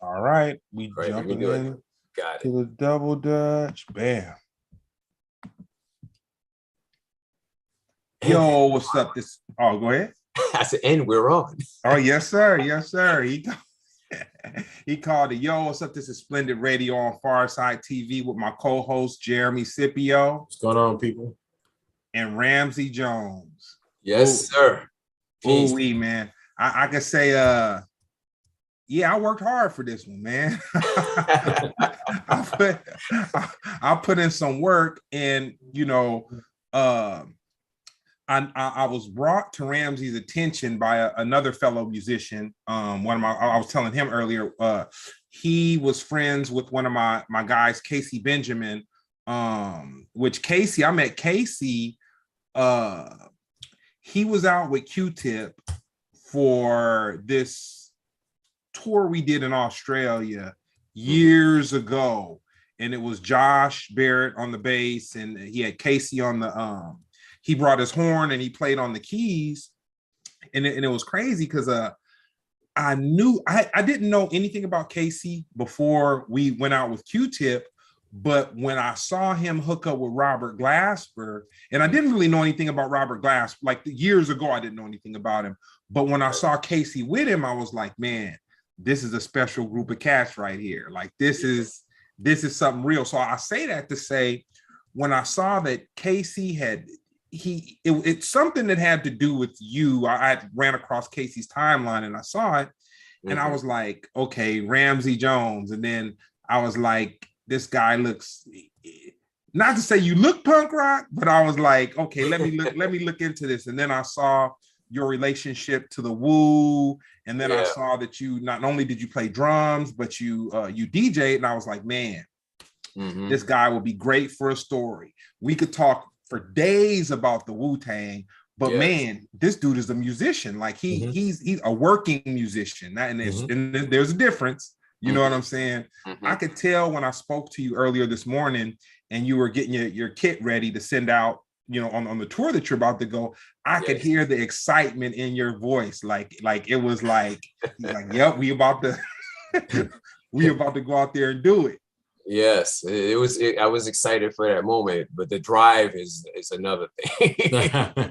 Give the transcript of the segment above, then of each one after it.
All right, we Right, jumping in Got to the double dutch. Bam. Yo, what's up? Oh, go ahead. I said, and we're on. Oh, yes, sir. Yes, sir. He called it. Yo, what's up? This is Splendid Radio on Pharcyde TV with my co-host Jeremy Scipio. What's going on, people? And Ramsey Jones. Yes, sir. Oh, man. I can say, yeah, I worked hard for this one, man. I put in some work, and I was brought to Ramsey's attention by another fellow musician. I was telling him earlier, he was friends with one of my guys, Casey Benjamin, which Casey, I met Casey. He was out with Q-Tip for this tour we did in Australia years ago. And it was Josh Barrett on the bass, and he had Casey on the he brought his horn and he played on the keys, and it was crazy because I didn't know anything about Casey before we went out with Q-Tip, but when I saw him hook up with Robert Glasper, and I didn't really know anything about Robert Glasper, like years ago I didn't know anything about him, but when I saw Casey with him, I was like, man, this is a special group of cats right here. Like this is something real. So I say that to say, when I saw that Casey had it's something that had to do with you. I ran across Casey's timeline and I saw it, and I was like, okay, Ramsey Jones. And then I was like, this guy looks, not to say you look punk rock, but I was like, okay, let me look into this. And then I saw your relationship to the Woo, and then I saw that you not only did you play drums, but you DJ'd, and I was like, man, this guy will be great for a story. We could talk for days about the Wu-Tang, but man, this dude is a musician. Like he's a working musician, and there's a difference. You know what I'm saying? I could tell when I spoke to you earlier this morning, and you were getting your kit ready to send out, on the tour that you're about to go. I could hear the excitement in your voice, like it was like, he's like, yep, we about to go out there and do it. Yes, it was. I was excited for that moment, but the drive is another thing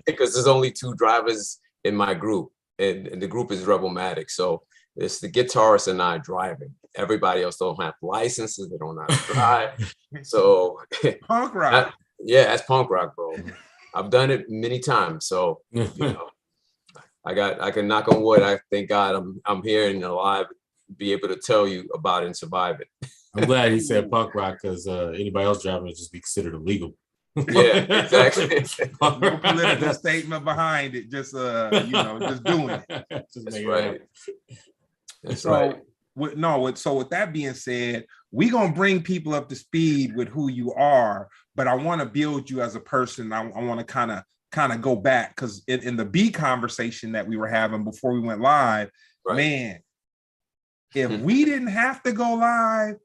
because there's only two drivers in my group, and the group is Rebelmatic. So it's the guitarist and I driving. Everybody else don't have licenses; they don't know how to drive. So punk rock. That's punk rock, bro. I've done it many times, so I can knock on wood. I thank God I'm here and alive, be able to tell you about it and survive it. I'm glad he said punk rock, because anybody else driving would just be considered illegal. Yeah, exactly. No political statement behind it. Just just doing it. That's right. That's so, right. So with that being said, we're gonna bring people up to speed with who you are, but I want to build you as a person. I want to kind of go back, because in the B conversation that we were having before we went live, man, if we didn't have to go live,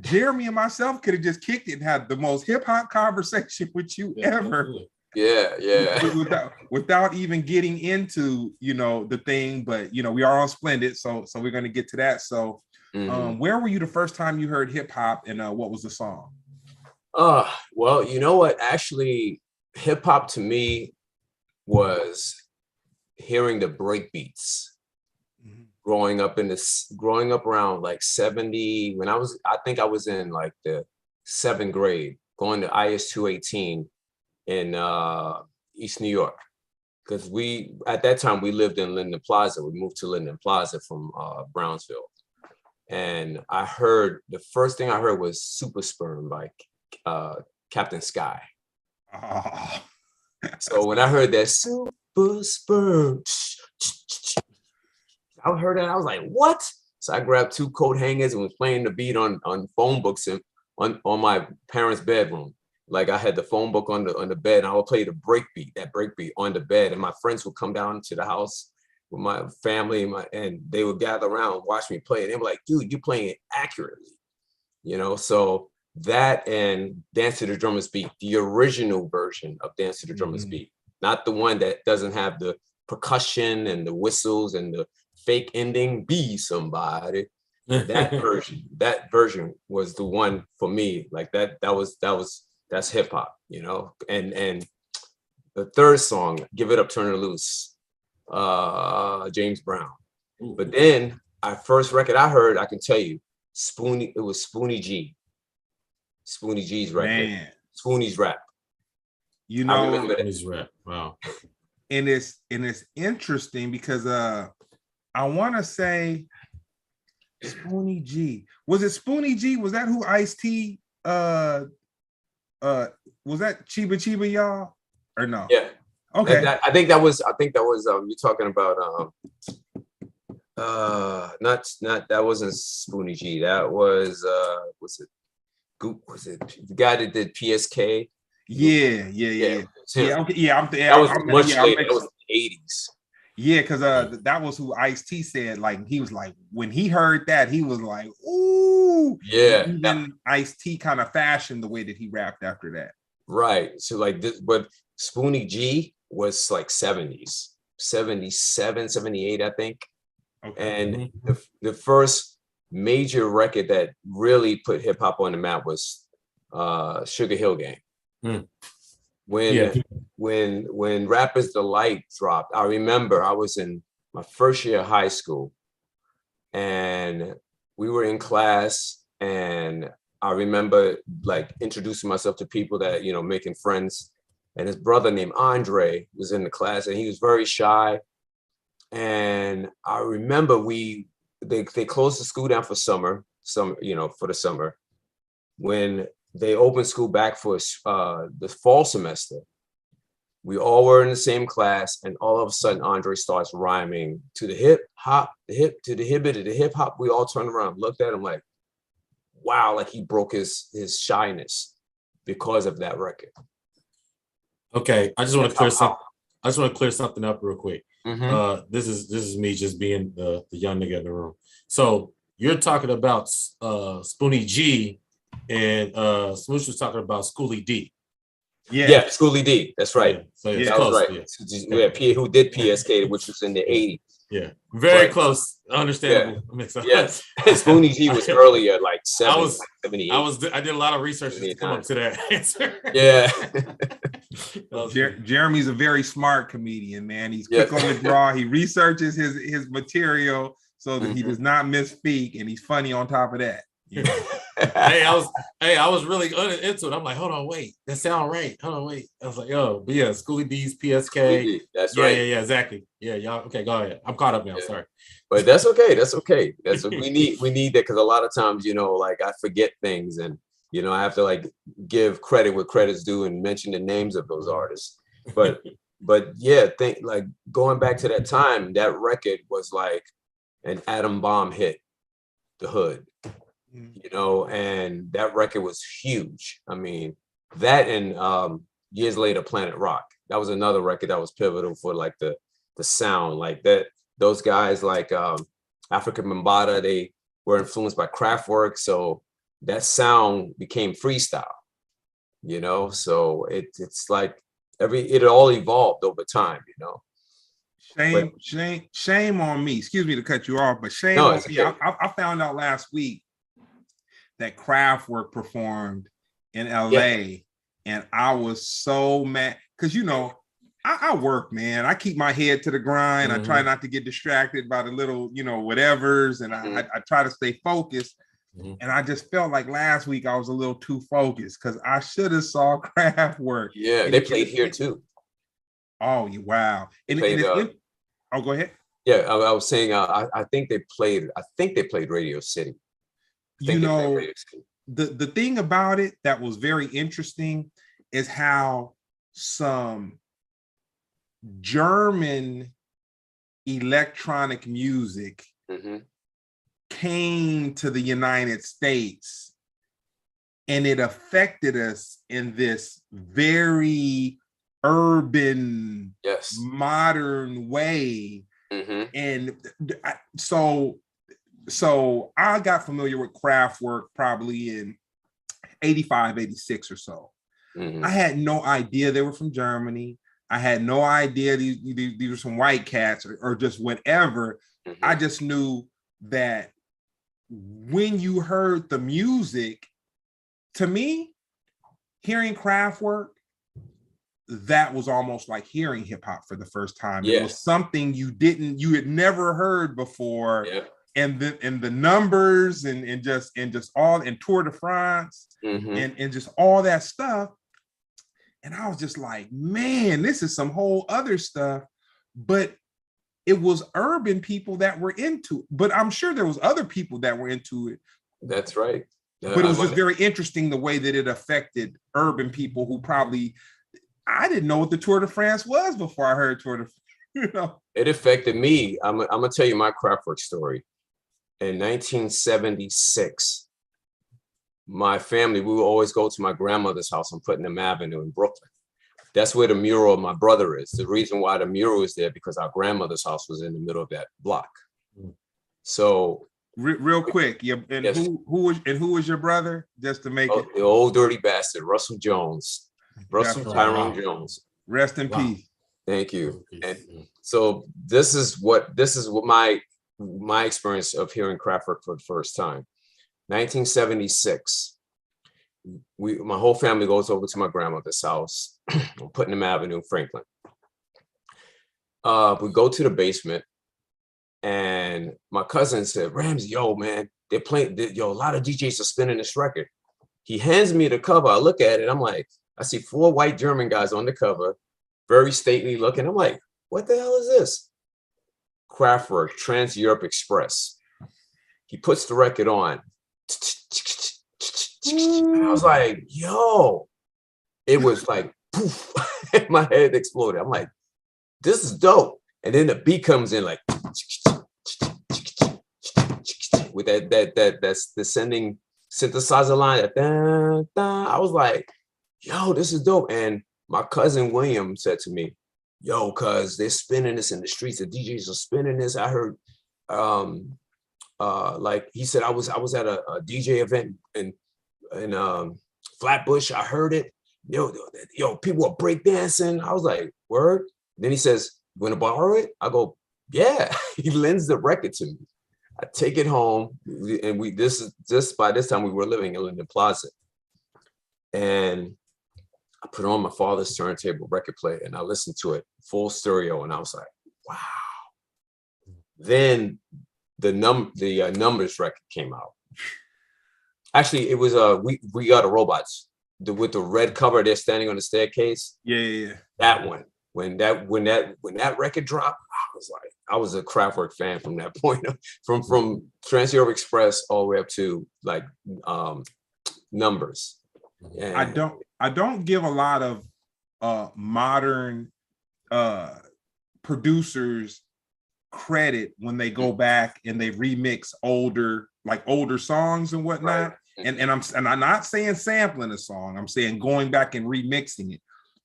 Jeremy and myself could have just kicked it and had the most hip hop conversation with you ever. Yeah. Without even getting into, the thing, but we are on Splendid, so we're going to get to that. So where were you the first time you heard hip hop, and what was the song? Well, you know what? Actually, hip hop to me was hearing the break beats. Growing up around like 70, when I think I was in like the 7th grade, going to IS 218 in East New York, because at that time we lived in Linden Plaza. We moved to Linden Plaza from Brownsville, and the first thing I heard was Super Sperm by Captain Sky. Oh. So when I heard that Super Sperm, I heard that, I was like, what? So I grabbed 2 coat hangers and was playing the beat on phone books and on my parents' bedroom. Like I had the phone book on the bed, and I would play that break beat on the bed, and my friends would come down to the house with my family and they would gather around and watch me play. And they were like, dude, you're playing it accurately. So that and Dance to the Drummer's Beat, the original version of Dance to the Drummer's Beat, not the one that doesn't have the percussion and the whistles and the fake ending, be somebody. That version was the one for me. Like that's hip hop, you know. And the third song, Give It Up, Turn It Loose, James Brown. Ooh. But then our first record I heard, I can tell you, it was Spoonie G. Spoonie G's record. Man. Spoonie's Rap. You I know, remember that. Spoonie's Rap. Wow. and it's interesting because I want to say Spoonie G. Was it Spoonie G? Was that who Ice-T was that Chiba Chiba y'all? Or no? Yeah. Okay. I think that was you're talking about not that wasn't Spoonie G. That was was it the guy that did PSK? Yeah. That was much later. That was the 80s. Yeah, because that was who Ice-T said. Like he was like, when he heard that, he was like, ooh. Yeah. And even Ice-T kind of fashioned the way that he rapped after that. Right. So like this, but Spoonie G was like 70s, 77, 78, I think. Okay. And the first major record that really put hip hop on the map was Sugar Hill Gang. When Rapper's Delight dropped, I remember I was in my first year of high school and we were in class, and I remember like introducing myself to people that, you know, making friends, and his brother named Andre was in the class and he was very shy. And I remember they closed the school down for the summer. When they opened school back for the fall semester, we all were in the same class, and all of a sudden Andre starts rhyming to the hip hop, the hip to the hibbit to the hip hop. We all turned around, looked at him like, wow, like he broke his shyness because of that record. Okay, I just want to clear something up real quick. This is me just being the young nigga in the room. So you're talking about Spoonie G, and Smoosh was talking about Schoolie D. Yeah, Schoolie D. That's right. Yeah, so it's that close. Was right. Yeah, who did PSK, which was in the 80s. Yeah, very close. Understandable. Yeah. Yes, Spoonie G was earlier, like 78. I did a lot of research to come up to that answer. Yeah. Jeremy's a very smart comedian, man. He's quick on the draw. He researches his material so that he does not misspeak, and he's funny on top of that. You know? I was really into it. I'm like, hold on, wait, that sound right. Hold on, wait. I was like, yo, but yeah, Schoolie D's PSK. That's right. Yeah, exactly. Yeah, y'all. Okay, go ahead. I'm caught up now. Sorry, but that's okay. That's okay. That's what we need. We need that because a lot of times, you know, like I forget things, and you know, I have to like give credit where credit's due and mention the names of those artists. But yeah, think like going back to that time, that record was like an atom bomb hit the hood. You know, and that record was huge. I mean, that and years later, Planet Rock. That was another record that was pivotal for like the sound, like that. Those guys like Africa Bambaataa, they were influenced by Kraftwerk, so that sound became freestyle. You know, so it's like it all evolved over time. You know, shame on me. Excuse me to cut you off, but shame on me. Okay. I found out last week that Kraftwerk performed in LA, and I was so mad because, you know, I work, man. I keep my head to the grind. I try not to get distracted by the little, you know, whatevers, and I try to stay focused. And I just felt like last week I was a little too focused because I should have saw Kraftwerk. Yeah, and they played here too. Oh, wow! Oh, go ahead. Yeah, I was saying I think they played Radio City. You know, the thing about it that was very interesting is how some German electronic music came to the United States, and it affected us in this very urban, modern way. And so I got familiar with Kraftwerk probably in 85, 86 or so. I had no idea they were from Germany. I had no idea these were some white cats or just whatever. I just knew that when you heard the music, to me, hearing Kraftwerk, that was almost like hearing hip hop for the first time. Yeah. It was something you had never heard before. Yeah. And the numbers and just all and Tour de France and just all that stuff. And I was just like, man, this is some whole other stuff. But it was urban people that were into it. But I'm sure there was other people that were into it. That's right. But it was just very interesting the way that it affected urban people who probably, I didn't know what the Tour de France was before I heard Tour de France. You know? It affected me. I'm gonna tell you my Kraftwerk story. In 1976, my family, we would always go to my grandmother's house on Putnam Avenue in Brooklyn. That's where the mural of my brother is. The reason why the mural is there because our grandmother's house was in the middle of that block. So real quick, yeah. And yes. who was your brother? Just to make it the old dirty bastard, Russell Jones, Russell Tyrone Jones. Rest in peace. Thank you. And so this is what my experience of hearing Kraftwerk for the first time. 1976. My whole family goes over to my grandmother's house on Putnam Avenue, Franklin. We go to the basement, and my cousin said, "Ramsey, yo, man, they're playing. A lot of DJs are spinning this record." He hands me the cover. I look at it. I'm like, I see 4 white German guys on the cover, very stately looking. I'm like, what the hell is this? Kraftwerk, Trans-Europe Express. He puts the record on. And I was like, yo, it was like, poof, my head exploded. I'm like, this is dope. And then the beat comes in like, with that's descending synthesizer line. I was like, yo, this is dope. And my cousin William said to me, yo, cuz they're spinning this in the streets. The DJs are spinning this. I heard, like he said, I was at a DJ event in Flatbush. I heard it. Yo, people are breakdancing. I was like, word. Then he says, you want to borrow it? I go, yeah. He lends the record to me. I take it home, and by this time we were living in Linden Plaza, and I put on my father's turntable record player and I listened to it full stereo, and I was like, wow. Then the Numbers record came out. Actually, it was We Got a Robots with the red cover. They're standing on the staircase. Yeah. That one. When that record dropped, I was a Kraftwerk fan from that point. From Trans-Europe Express all the way up to like Numbers. And I don't give a lot of modern producers credit when they go back and they remix older songs and whatnot. Right. And I'm not saying sampling a song. I'm saying going back and remixing it.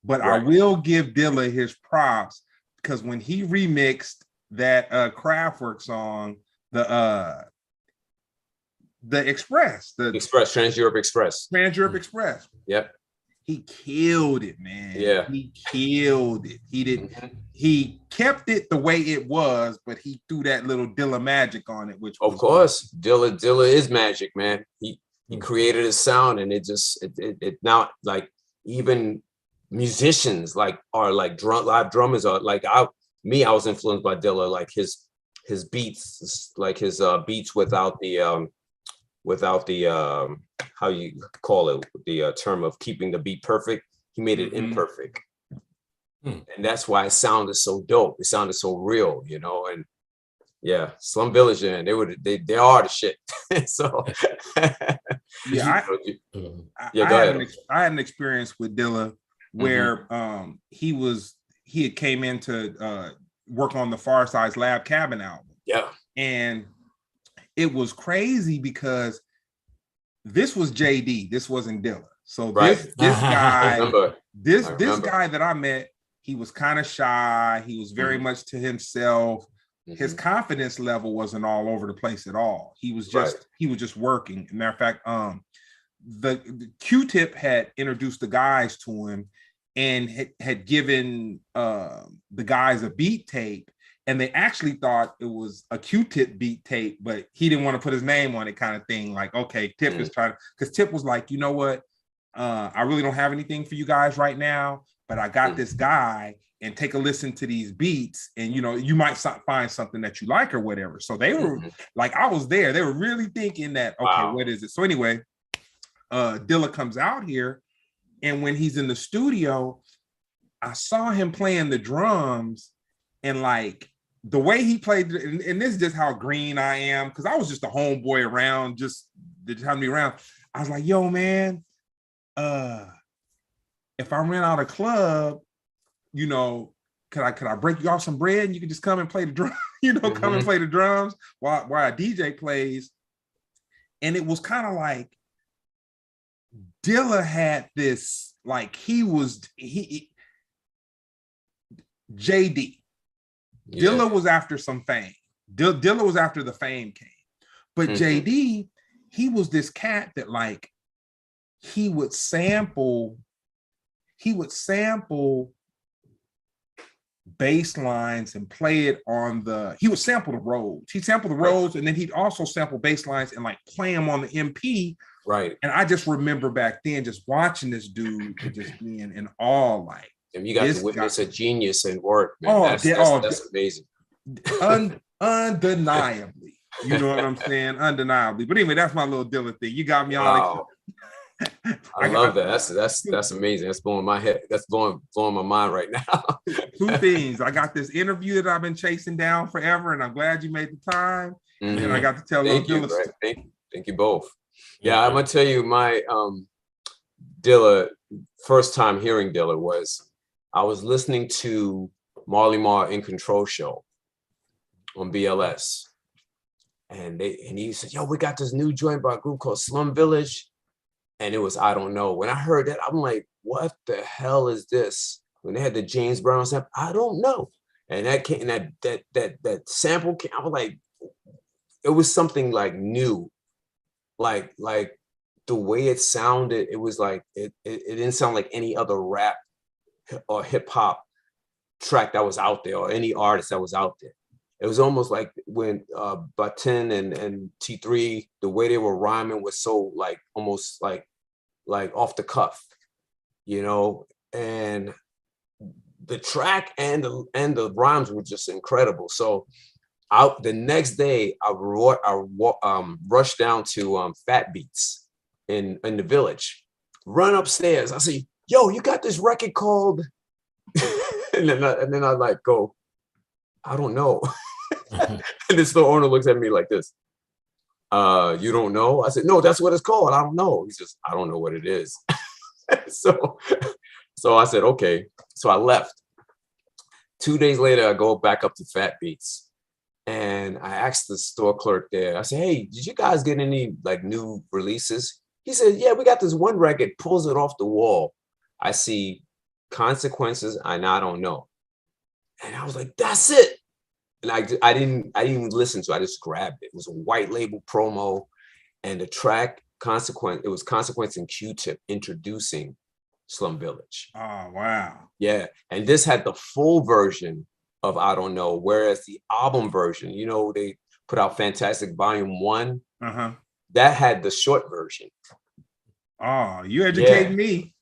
But right. I will give Dilla his props because when he remixed that Kraftwerk song, the Express, Trans-Europe Express. Trans-Europe Express. Yep. He killed it, man. Yeah. He killed it. He did. He kept it the way it was, but he threw that little Dilla magic on it, which of course, Dilla is magic, man. He created a sound, and it now, like, even musicians are like live drummers are like I was influenced by Dilla, like his beats, like his beats without the how you call it, the term of keeping the beat perfect. He made it imperfect. And that's why it sounded so dope. It sounded so real, and yeah, Slum Village, and they are the shit. So yeah, I had an experience with Dilla where he had came in to work on the Pharcyde's Lab Cabin album. Yeah. And it was crazy because this was JD, this wasn't Dilla. So right. this guy, this guy that I met, he was kind of shy. He was very much to himself. His confidence level wasn't all over the place at all. He was just working. Matter of fact, the Q-Tip had introduced the guys to him and had given the guys a beat tape. and they actually thought it was a Q-Tip beat tape, but he didn't want to put his name on it, kind of thing. Like, okay, Tip is trying, because Tip was like, you know what? I really don't have anything for you guys right now, but I got this guy, and take a listen to these beats, and you might find something that you like or whatever. So they were like, I was there. They were really thinking that, okay, what is it? So anyway, Dilla comes out here, and when he's in the studio, I saw him playing the drums, and like the way he played, and this is just how green I am, because I was just a homeboy around, just having me around. I was like, yo, man, if I rent out a club, could I break you off some bread and you can just come and play the drum, come and play the drums while a DJ plays. And it was kind of like Dilla had this, like he JD. Yeah. Dilla was after some fame. Dilla was after the fame came. But JD, he was this cat that like he would sample bass lines and play it on he would sample the Rhodes. He'd sample the Rhodes, and then he'd also sample bass lines and like play them on the MP. Right. And I just remember back then just watching this dude and just being in awe, like. And you got to witness a genius in work, man. That's amazing. Undeniably. You know what I'm saying? Undeniably. But anyway, that's my little Dilla thing. You got me all I love that. That's amazing. That's blowing my head. That's blowing my mind right now. Two things. I got this interview that I've been chasing down forever, and I'm glad you made the time. And I got to tell Thank you. Thank you both. Yeah, I'm gonna tell you my Dilla, first time hearing Dilla was I was listening to Marley Marl In Control show on BLS. And he said, yo, we got this new joint by a group called Slum Village. And it was I Don't Know. When I heard that, I'm like, what the hell is this? When they had the James Brown sample, I don't know. And that came, that sample came, I was like, it was something like new. Like the way it sounded, it was like, it didn't sound like any other rap or hip hop track that was out there or any artist that was out there. It was almost like when Batin and T3, the way they were rhyming was so like almost like off the cuff, and the track and the rhymes were just incredible. So the next day I rushed down to Fat Beats in the Village, run upstairs. I say, yo, you got this record called, and then I like go, I don't know. And the store owner looks at me like this. You don't know? I said, no, that's what it's called. I don't know. He says, I don't know what it is. So I said, okay. So I left. 2 days later, I go back up to Fat Beats. And I asked the store clerk there, I said, hey, did you guys get any like new releases? He said, yeah, we got this one record, pulls it off the wall. I see Consequences, and I Don't Know. And I was like, that's it. And I didn't even listen to it. I just grabbed it. It was a white label promo, and the track Consequence. It was Consequence and Q-Tip introducing Slum Village. Oh wow! Yeah, and this had the full version of I Don't Know, whereas the album version, they put out Fantastic Volume 1. That had the short version. Oh, you educated me.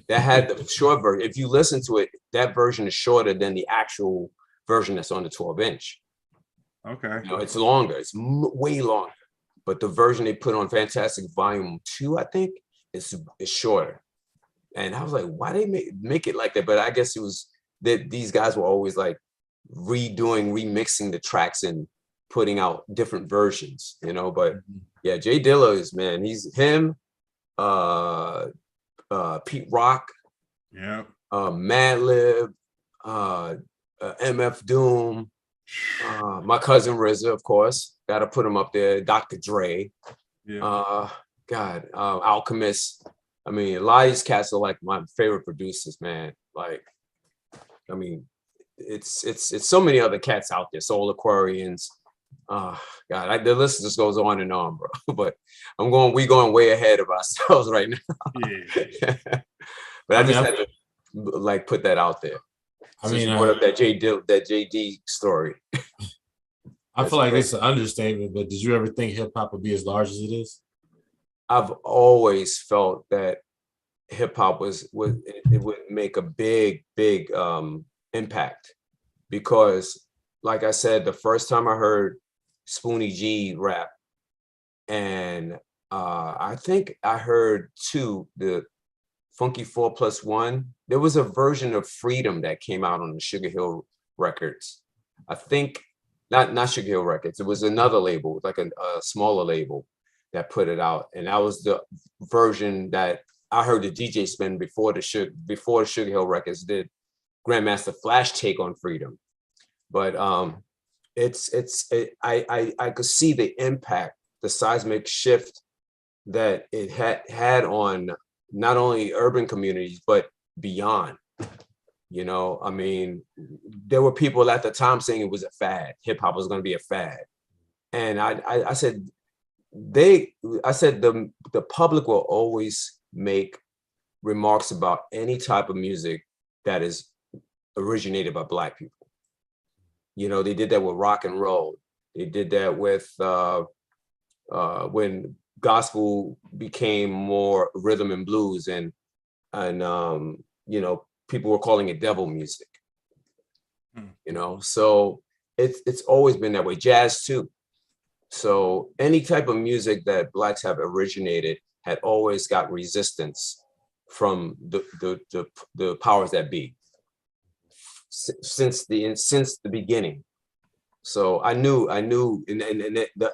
That had the short version. If you listen to it, that version is shorter than the actual version that's on the 12-inch. Okay. It's longer. It's way longer. But the version they put on Fantastic Volume 2, I think, is shorter. And I was like, why they make it like that? But I guess it was that these guys were always like remixing the tracks and putting out different versions, But yeah, Jay Dilla is, man, he's him, Pete Rock, Madlib, MF Doom, my cousin RZA, of course, got to put him up there. Dr. Dre, Alchemist. I mean, a lot of these cats are like my favorite producers, man. Like, I mean, it's so many other cats out there. Soul Aquarians. The list just goes on and on, bro. But we going way ahead of ourselves right now. Yeah. But I just had to like put that out there. I Since mean, you brought up that JD story. I feel like it's an understatement, but did you ever think hip hop would be as large as it is? I've always felt that hip hop would make a big impact, because like I said, the first time I heard Spoonie G rap, and I think I heard the Funky 4+1. There was a version of Freedom that came out on the Sugar Hill Records. I think not Sugar Hill Records. It was another label, like a smaller label that put it out, and that was the version that I heard the DJ spin before the Sugar Hill Records did Grandmaster Flash take on Freedom. But I could see the impact, the seismic shift that it had on not only urban communities but beyond. You know, I mean, there were people at the time saying it was a fad. Hip hop was going to be a fad, and I said the public will always make remarks about any type of music that is originated by Black people. You know, they did that with rock and roll. They did that with when gospel became more rhythm and blues, and you know, people were calling it devil music. You know, so it's always been that way. Jazz too. So any type of music that Blacks have originated had always got resistance from the powers that be since the beginning. So I knew, and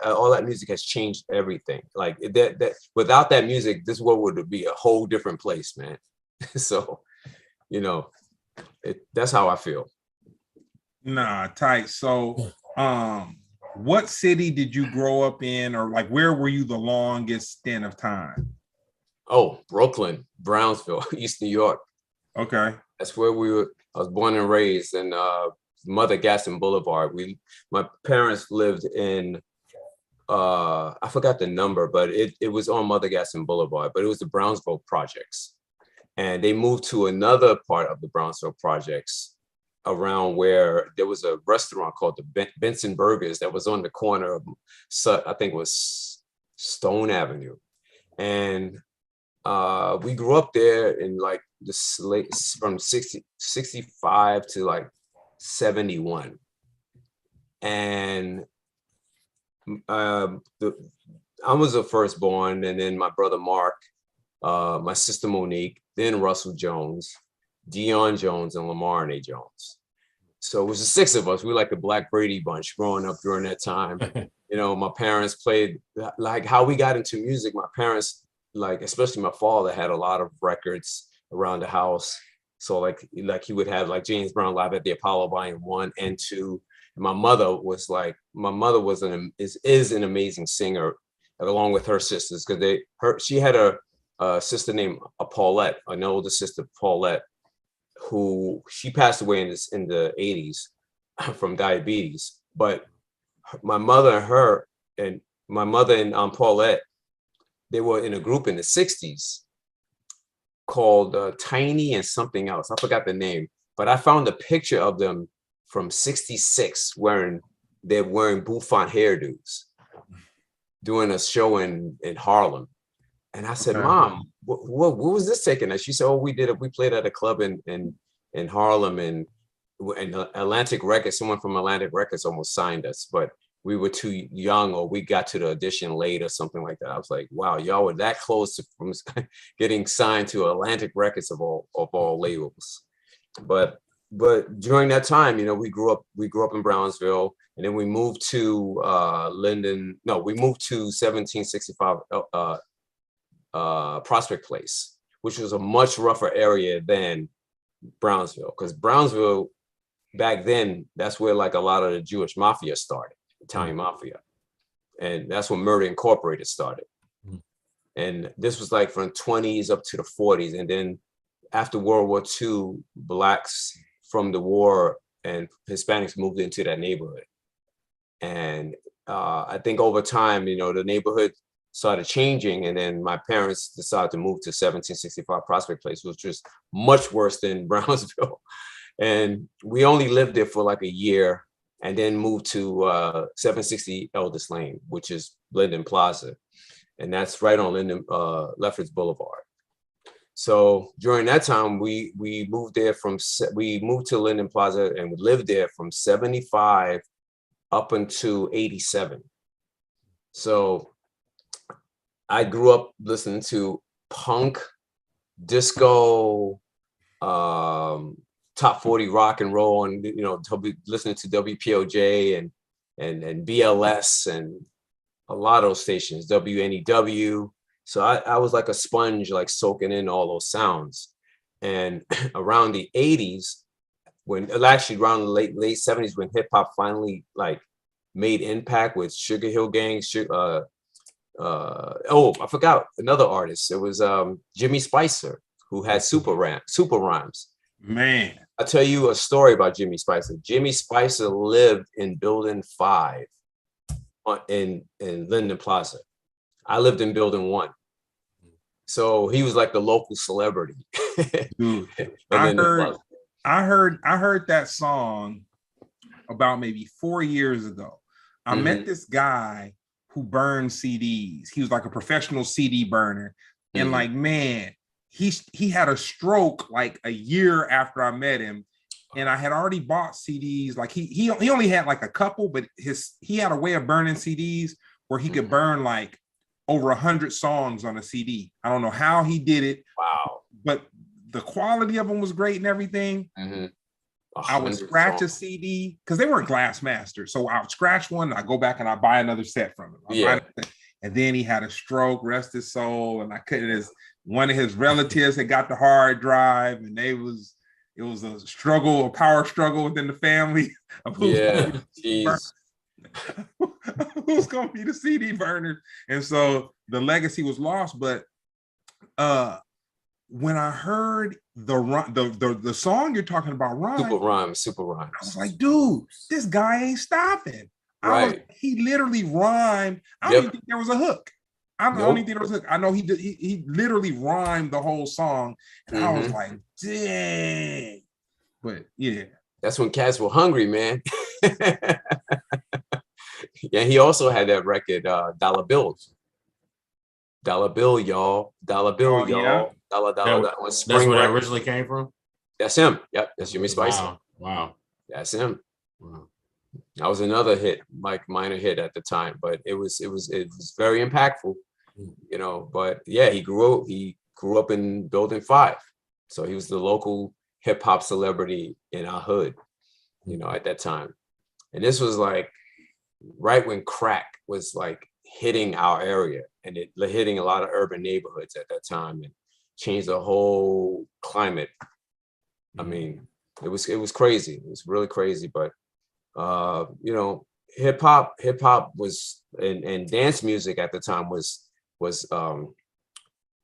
all that music has changed everything. Like that without that music, this world would be a whole different place, man. So, you know, that's how I feel. Nah, tight. So, what city did you grow up in, or like where were you the longest stint of time? Oh, Brooklyn, Brownsville, East New York. Okay. That's where I was born and raised, in Mother Gaston Boulevard. My parents lived in, I forgot the number, but it was on Mother Gaston Boulevard, but it was the Brownsville Projects. And they moved to another part of the Brownsville Projects, around where there was a restaurant called the Benson Burgers that was on the corner of, I think it was Stone Avenue. And we grew up there in like from 65 to like 71. And I was the firstborn, and then my brother Mark, my sister Monique, then Russell Jones, Dion Jones, and Lamar and A. Jones. So it was the six of us. We were like the Black Brady Bunch growing up during that time. You know, my parents played, like how we got into music. My parents, like especially my father, had a lot of records around the house. So like he would have like James Brown Live at the Apollo Volume 1 and 2. And my mother was is an amazing singer, along with her sisters, because she had a sister named Paulette, an older sister, Paulette, who she passed away in the 80s from diabetes. But my mother and Paulette, they were in a group in the 60s called Tiny and something else. I forgot the name, but I found a picture of them from 66 they're wearing bouffant hairdos doing a show in Harlem. And I said, Mom, what was this taking us? She said, oh, we played at a club in Harlem, and Atlantic Records, someone from Atlantic Records almost signed us, but we were too young, or we got to the audition late or something like that. I was like, wow, y'all were that close to from getting signed to Atlantic Records of all labels. But during that time, you know, we grew up in Brownsville, and then we moved to we moved to 1765 Prospect Place, which was a much rougher area than Brownsville, because Brownsville back then, that's where like a lot of the Jewish mafia started, Italian mafia, and that's when Murder Incorporated started. And this was like from the 20s up to the 40s, and then after World War II, Blacks from the war and Hispanics moved into that neighborhood, and I think over time, you know, the neighborhood started changing, and then my parents decided to move to 1765 Prospect Place, which was much worse than Brownsville. And we only lived there for like a year, and then moved to 760 Eldest Lane, which is Linden Plaza. And that's right on Lefferts Boulevard. So during that time, we moved there we moved to Linden Plaza and we lived there from 75 up until 87. So I grew up listening to punk, disco, top 40 rock and roll, and listening to WPOJ and BLS and a lot of those stations, WNEW. So I was like a sponge, like soaking in all those sounds. And around the 80s, around the late 70s, when hip hop finally like made impact with Sugar Hill Gang, I forgot another artist. It was Jimmy Spicer, who had Super Rhymes. Man, I'll tell you a story about Jimmy Spicer. Jimmy Spicer lived in Building 5 in Linden Plaza. I lived in Building 1. So he was like the local celebrity. Dude, I heard that song about maybe 4 years ago. I met this guy who burned CDs. He was like a professional CD burner. And like, man, he had a stroke like a year after I met him. And I had already bought CDs. Like he only had like a couple, but he had a way of burning CDs where he could burn like over 100 songs on a CD. I don't know how he did it. Wow. But the quality of them was great and everything. I would scratch a CD because they weren't glass masters. So I would scratch one and I go back and I buy another set from him. And then he had a stroke, rest his soul. And I couldn't, one of his relatives had got the hard drive, and it was a power struggle within the family of who's going to be the CD burner. And so the legacy was lost. But when I heard the song you're talking about, Super Rhymes, I was like, dude, this guy ain't stopping. He literally rhymed. I don't even think there was a hook. I don't even think there was a hook. I know he literally rhymed the whole song. And I was like, dang. But yeah. That's when cats were hungry, man. Yeah, he also had that record, Dollar Bills. Dollar Bill, y'all. Dollar Bill, y'all. Yeah. Dollar. That's where that originally came from? That's him. Yep, that's Jimmy Spicer. Wow. That's him. Wow. That was another hit, like minor hit at the time, but it was very impactful, But yeah, he grew up in Building 5, so he was the local hip hop celebrity in our hood, at that time. And this was like right when crack was like hitting our area, and it hitting a lot of urban neighborhoods at that time, and changed the whole climate. I mean, it was crazy. It was really crazy, but hip hop was, and dance music at the time was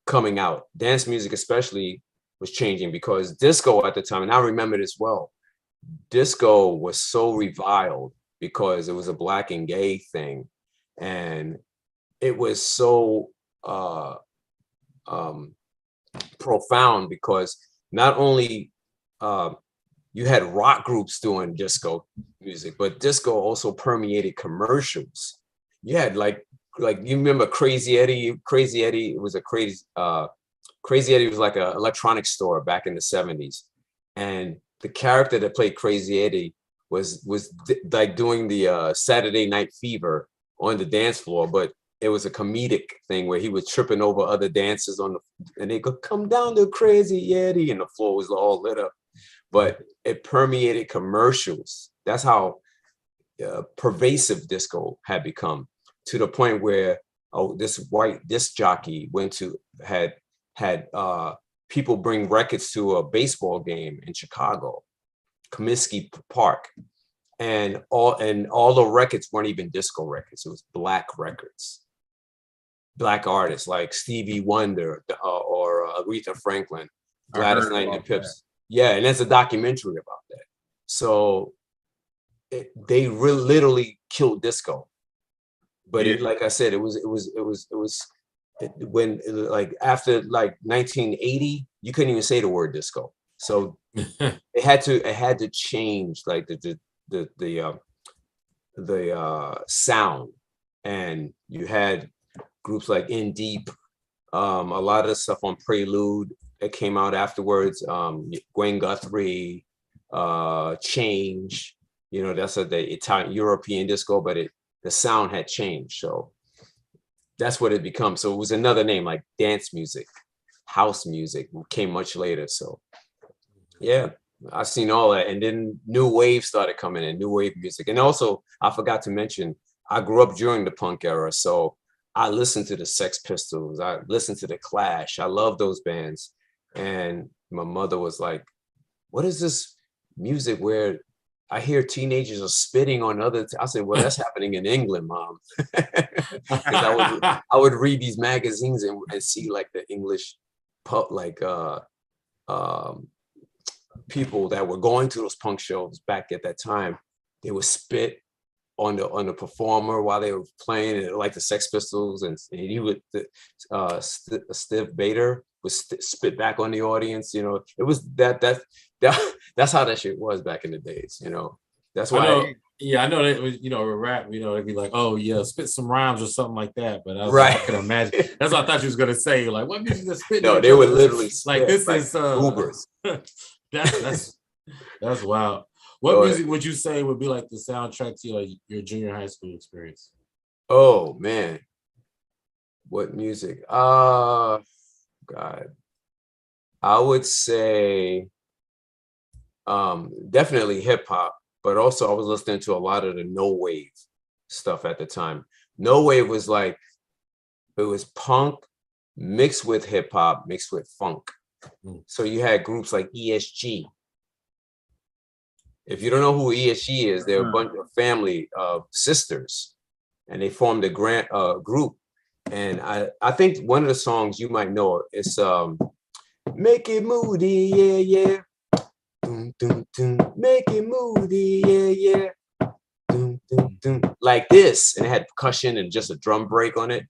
coming out. Dance music especially was changing, because disco at the time, and I remember this well, disco was so reviled because it was a black and gay thing, and it was so profound because not only you had rock groups doing disco music, but disco also permeated commercials. You had like you remember Crazy Eddie? Crazy Eddie was Crazy Eddie was like an electronics store back in the 70s, and the character that played Crazy Eddie was like doing the Saturday Night Fever on the dance floor, but it was a comedic thing where he was tripping over other dancers and they could come down to Crazy Eddie, and the floor was all lit up. But it permeated commercials. That's how pervasive disco had become, to the point where this white disc jockey had people bring records to a baseball game in Chicago, Comiskey Park, and all the records weren't even disco records. It was black records, black artists like Stevie Wonder or Aretha Franklin, Gladys Knight and the Pips. Yeah, and there's a documentary about that. So they literally killed disco. But like I said, it was when, like, after like 1980, you couldn't even say the word disco. So it had to change like the sound, and you had groups like In Deep, a lot of the stuff on Prelude that came out afterwards, Gwen Guthrie, Change, you know, that's the Italian European disco, but the sound had changed. So that's what it becomes. So it was another name, like dance music, house music came much later. So yeah, I've seen all that. And then new wave started coming in, new wave music. And also, I forgot to mention, I grew up during the punk era. So I listened to the Sex Pistols. I listened to the Clash. I love those bands. And my mother was like, what is this music where I hear teenagers are spitting on other? I said, well, that's happening in England, Mom. I would read these magazines and see like the English people that were going to those punk shows back at that time. They would spit on the performer while they were playing, like the Sex Pistols, and he would Steve Bader would spit back on the audience. You know, it was that's how that shit was back in the days. You know, that's why. I know that was, you know, a rap. You know, they'd be like, "Oh yeah, spit some rhymes or something like that." But I was like, I can imagine. That's what I thought you was gonna say. Like, what music is spitting? No, they would literally like this like is Ubers. That's wild. What music would you say would be like the soundtrack to your junior high school experience? Oh man, what music? God, I would say definitely hip hop, but also I was listening to a lot of the no wave stuff at the time. No wave was like, it was punk mixed with hip hop, mixed with funk. So you had groups like ESG. If you don't know who ESG is, they're a bunch of family of sisters, and they formed a group. And I think one of the songs you might know is "Make It Moody, Yeah, Yeah." Dun, dun, dun. Make it moody, yeah, yeah. Dun, dun, dun. Like this, and it had percussion and just a drum break on it.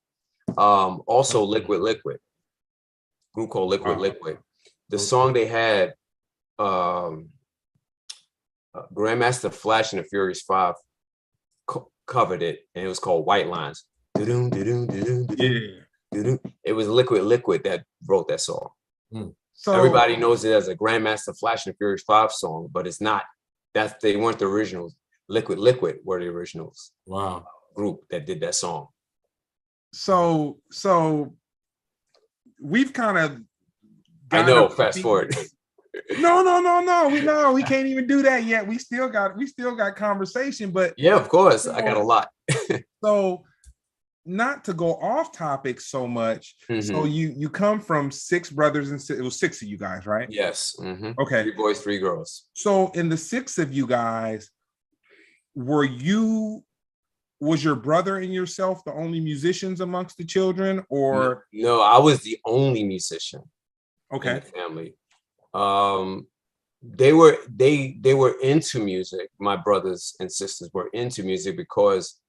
Also, Liquid, group called Liquid. The song they had, Grandmaster Flash and the Furious Five covered it, and it was called White Lines. Yeah. It was Liquid that wrote that song. So everybody knows it as a Grandmaster Flash and the Furious Five song, but it's not. They weren't the originals. Liquid were the originals. Wow. Group that did that song. So we've kind of. I know. Fast forward. No. We can't even do that yet. We still got conversation, but yeah, of course, I got a lot. So, not to go off topic so much. So you come from 6 brothers and it was 6 of you guys, right? Yes. Okay. 3 boys, 3 girls. So in the 6 of you guys, was your brother and yourself the only musicians amongst the children, or no? I was the only musician. Okay. In the family. They were into music. My brothers and sisters were into music because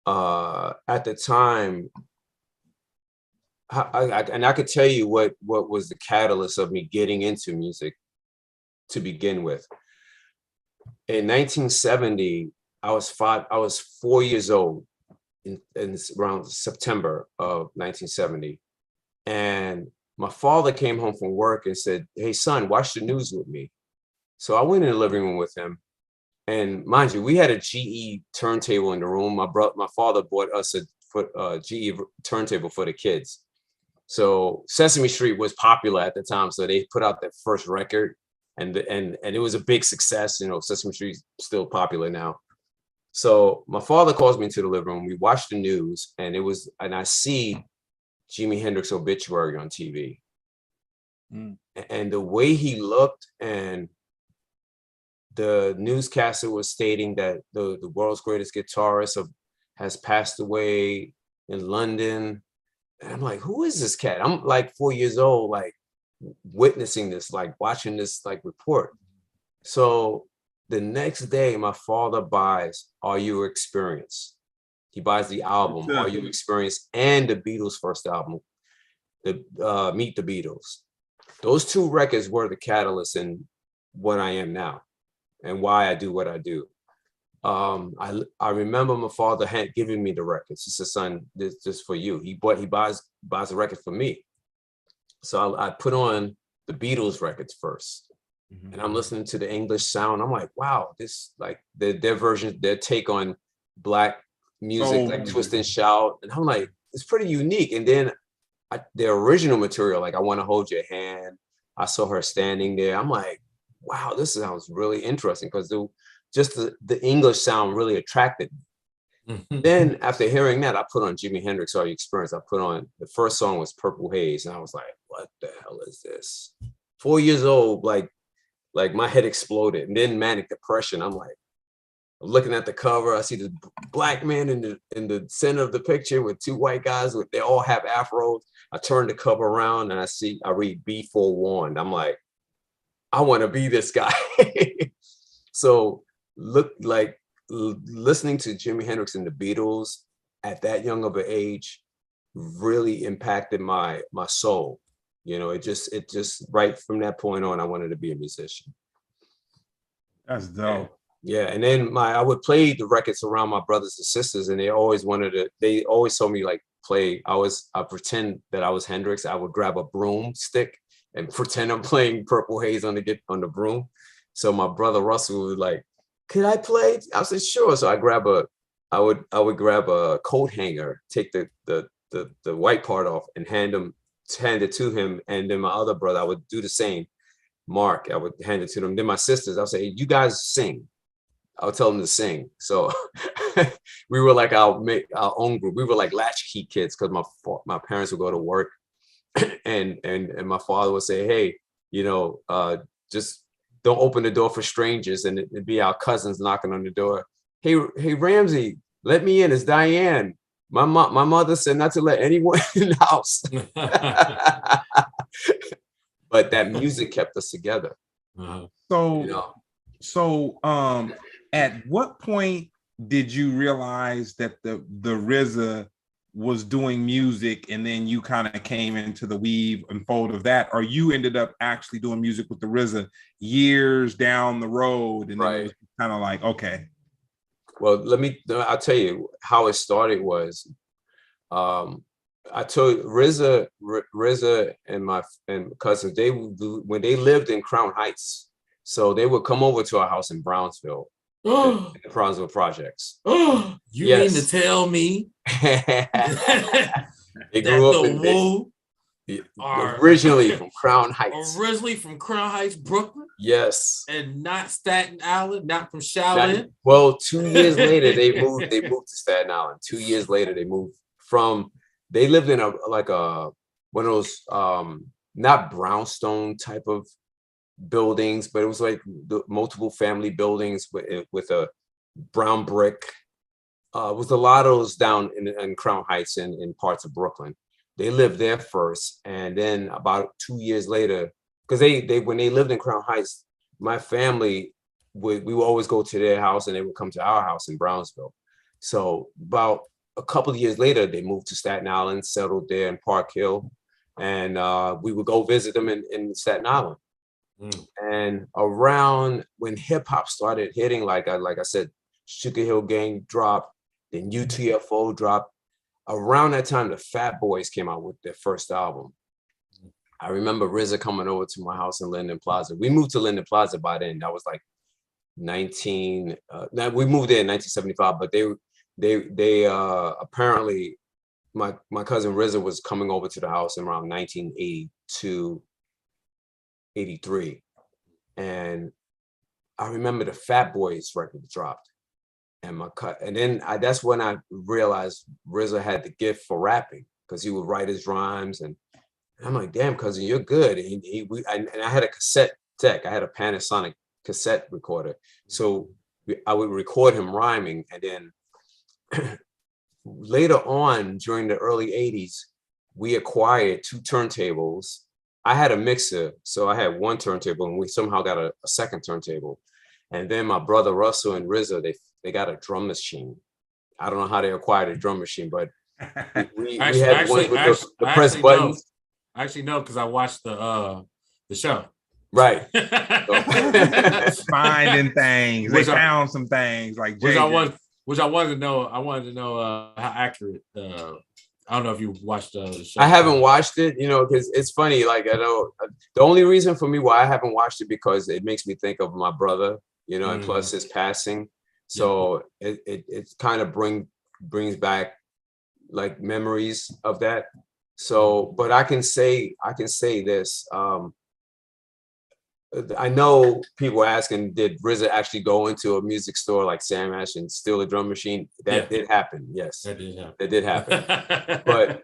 at the time, I could tell you what was the catalyst of me getting into music to begin with. In 1970, I was 4 years old in around September of 1970, and my father came home from work and said, "Hey son, watch the news with me." So I went in the living room with him, and mind you, we had a GE turntable in the room. My father bought us a GE turntable for the kids. So Sesame Street was popular at the time, so they put out their first record, and it was a big success. You know, Sesame Street's still popular now. So my father calls me into the living room. We watched the news, and I see Jimi Hendrix obituary on TV. And the way he looked, and the newscaster was stating that the world's greatest guitarist has passed away in London. And I'm like, who is this cat? I'm like 4 years old, like witnessing this, like watching this like report. So the next day, my father buys Are You Experienced? He buys the album, Are You Experienced, and the Beatles' first album, Meet the Beatles. those two records were the catalyst in what I am now and why I do what I do. I remember my father had given me the records. He said, "Son, this is for you." He buys a record for me. So I put on the Beatles records first, and I'm listening to the English sound. I'm like, wow, this like their version, their take on Black music, like Twist and Shout, and I'm like, it's pretty unique. And then the original material, like I Want to Hold Your Hand, I saw her standing there. I'm like, wow, this sounds really interesting because the English sound really attracted me. Then after hearing that, I put on Jimi Hendrix, Are You Experienced? I put on, the first song was Purple Haze, and I was like, what the hell is this? 4 years old, like my head exploded. And then Manic Depression, I'm like, looking at the cover, I see this Black man in the center of the picture with two white guys, they all have afros. I turn the cover around and I read Be Forewarned. I'm like, I want to be this guy. So listening to Jimi Hendrix and the Beatles at that young of an age really impacted my soul. You know, it just right from that point on, I wanted to be a musician. That's dope. Yeah, and then I would play the records around my brothers and sisters, and they always told me like play. I pretend that I was Hendrix. I would grab a broomstick and pretend I'm playing Purple Haze on the broom. So my brother Russell was like, "Could I play?" I said, "Sure." So I would grab a coat hanger, take the white part off, and hand it to him. And then my other brother, I would do the same. Mark, I would hand it to them. Then my sisters, I'll say, "You guys sing." I'll tell them to sing. So we were like our own group. We were like latchkey kids because my parents would go to work, and my father would say, "Hey, you know, just don't open the door for strangers," and it'd be our cousins knocking on the door. Hey, Ramsey, let me in. It's Diane. My mother said not to let anyone in the house. But that music kept us together. So, you know? At what point did you realize that the RZA was doing music, and then you kind of came into the weave and fold of that, or you ended up actually doing music with the RZA years down the road, and then it was kind of like, okay. Well, I'll tell you how it started was, I told RZA and my cousins, when they lived in Crown Heights, so they would come over to our house in Brownsville. In the Brownsville projects. You mean to tell me they grew up originally from Crown Heights. Originally from Crown Heights, Brooklyn? Yes. And not Staten Island, not from Shaolin? Well, 2 years later, they moved to Staten Island. 2 years later, they lived in one of those not brownstone type of buildings, but it was like the multiple family buildings with a brown brick. It was a lot of those down in Crown Heights and in parts of Brooklyn. They lived there first, and then about 2 years later, because they when they lived in Crown Heights, my family we would always go to their house, and they would come to our house in Brownsville. So about a couple of years later, they moved to Staten Island, settled there in Park Hill, and we would go visit them in Staten Island. And around when hip hop started hitting, like I said, Sugar Hill Gang dropped, then UTFO dropped. Around that time, the Fat Boys came out with their first album. I remember RZA coming over to my house in Linden Plaza. We moved to Linden Plaza by then. That was like we moved there in 1975, but they apparently my cousin RZA was coming over to the house in around 1982. 83, and I remember the Fat Boys record dropped, and then that's when I realized RZA had the gift for rapping, because he would write his rhymes, and I'm like, damn, cousin, you're good. And I had a cassette deck. I had a Panasonic cassette recorder, so I would record him rhyming, and then later on during the early 80s, we acquired 2 turntables. I had a mixer, so I had 1 turntable, and we somehow got a second turntable. And then my brother Russell and RZA, they got a drum machine. I don't know how they acquired a drum machine, but we had one with the press buttons. I actually know, because I watched the the show. Right. Finding things. They found some things like which I wanted to know. I wanted to know how accurate. I don't know if you watched the show. I haven't watched it, you know, because it's funny. Like, I know the only reason for me why I haven't watched it because it makes me think of my brother, you know, and plus his passing. So it kind of brings back like memories of that. So, but I can say this. I know people are asking, did RZA actually go into a music store like Sam Ash and steal a drum machine? That did happen. Yes, that did happen. But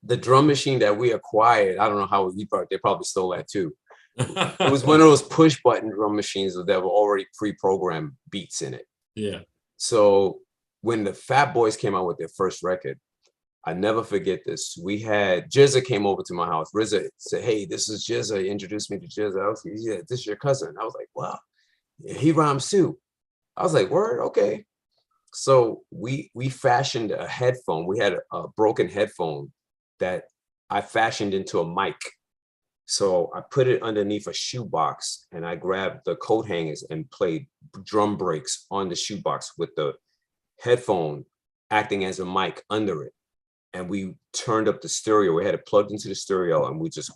the drum machine that we acquired, I don't know how they probably stole that too. It was one of those push button drum machines that were already pre-programmed beats in it. Yeah. So when the Fat Boys came out with their first record, I never forget this. We had Jizza came over to my house. RZA said, "Hey, this is Jizza." He introduced me to Jizza. I was like, "Yeah, this is your cousin." I was like, "Wow, he rhymes too." I was like, "Word, okay." So we fashioned a headphone. We had a broken headphone that I fashioned into a mic. So I put it underneath a shoebox and I grabbed the coat hangers and played drum breaks on the shoebox with the headphone acting as a mic under it. And we turned up the stereo. We had it plugged into the stereo and we just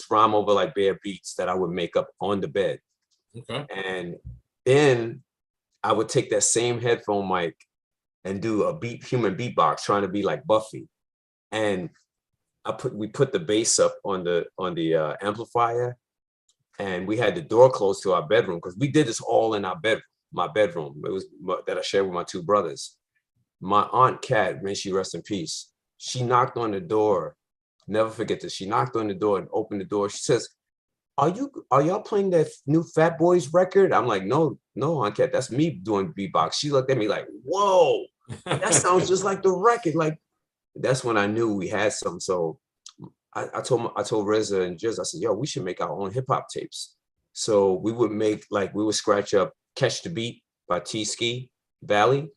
rhyme over like bare beats that I would make up on the bed. Okay. And then I would take that same headphone mic and do a human beatbox, trying to be like Buffy. And we put the bass up on the amplifier, and we had the door closed to our bedroom because we did this all in my bedroom. It was that I shared with my two brothers. My Aunt Kat, may she rest in peace, she knocked on the door. Never forget this. She knocked on the door and opened the door. She says, Are y'all playing that new Fat Boys record? I'm like, no, Aunt Kat, that's me doing beatbox. She looked at me like, whoa, that sounds just like the record. Like, that's when I knew we had some. So I told RZA and Jizz, I said, yo, we should make our own hip hop tapes. So we would scratch up Catch the Beat by T-Ski Valley.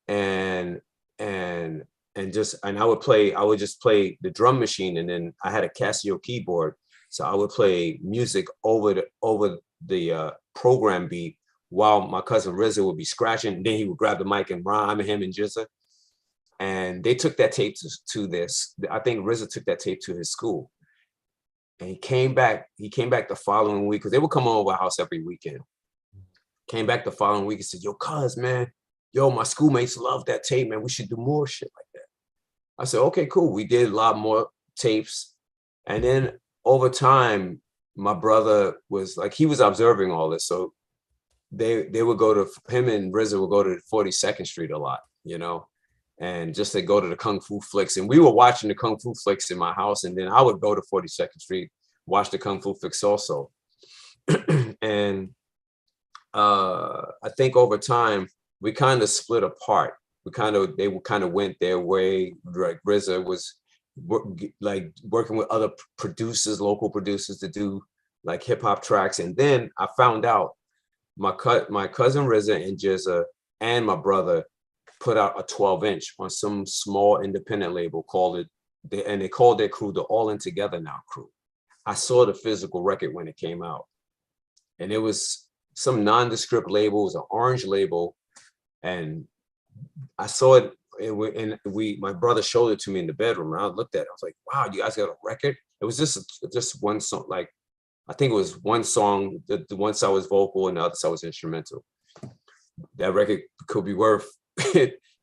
And I would just play the drum machine. And then I had a Casio keyboard. So I would play music over the program beat while my cousin RZA would be scratching. And then he would grab the mic and rhyme, him and Jizza. And they took that tape to this. I think RZA took that tape to his school. And he came back the following week because they would come over our house every weekend. Came back the following week and said, yo, cuz, man, my schoolmates love that tape, man. We should do more shit like that. I said, okay, cool. We did a lot more tapes. And then over time, my brother was like, he was observing all this. So they would him and RZA would go to 42nd Street a lot, you know, and just to go to the Kung Fu flicks. And we were watching the Kung Fu flicks in my house. And then I would go to 42nd Street, watch the Kung Fu flicks also. And I think over time, we kind of split apart. They went their way. Like RZA was working with other producers, local producers, to do like hip hop tracks. And then I found out my cousin RZA and Jizza and my brother put out a 12-inch on some small independent label and they called their crew the All In Together Now crew. I saw the physical record when it came out, and it was some nondescript label. It was an orange label, and I saw it. And my brother showed it to me in the bedroom, and I looked at it. I was like, wow, you guys got a record? It was just one song. Like, I think it was one song. The one side was vocal and the other side was instrumental. That record could be worth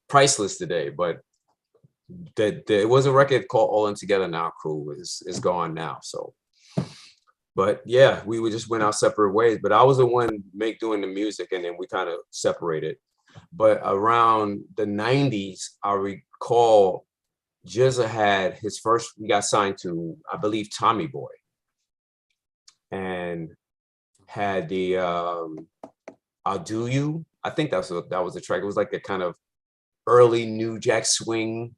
priceless today, but it was a record called All In Together Now crew is gone now. So, but yeah, we just went our separate ways. But I was the one doing the music, and then we kind of separated. But around the 90s, I recall Jizza had his first, he got signed to, I believe, Tommy Boy, and had the I'll Do You. I think that was the track. It was like a kind of early New Jack Swing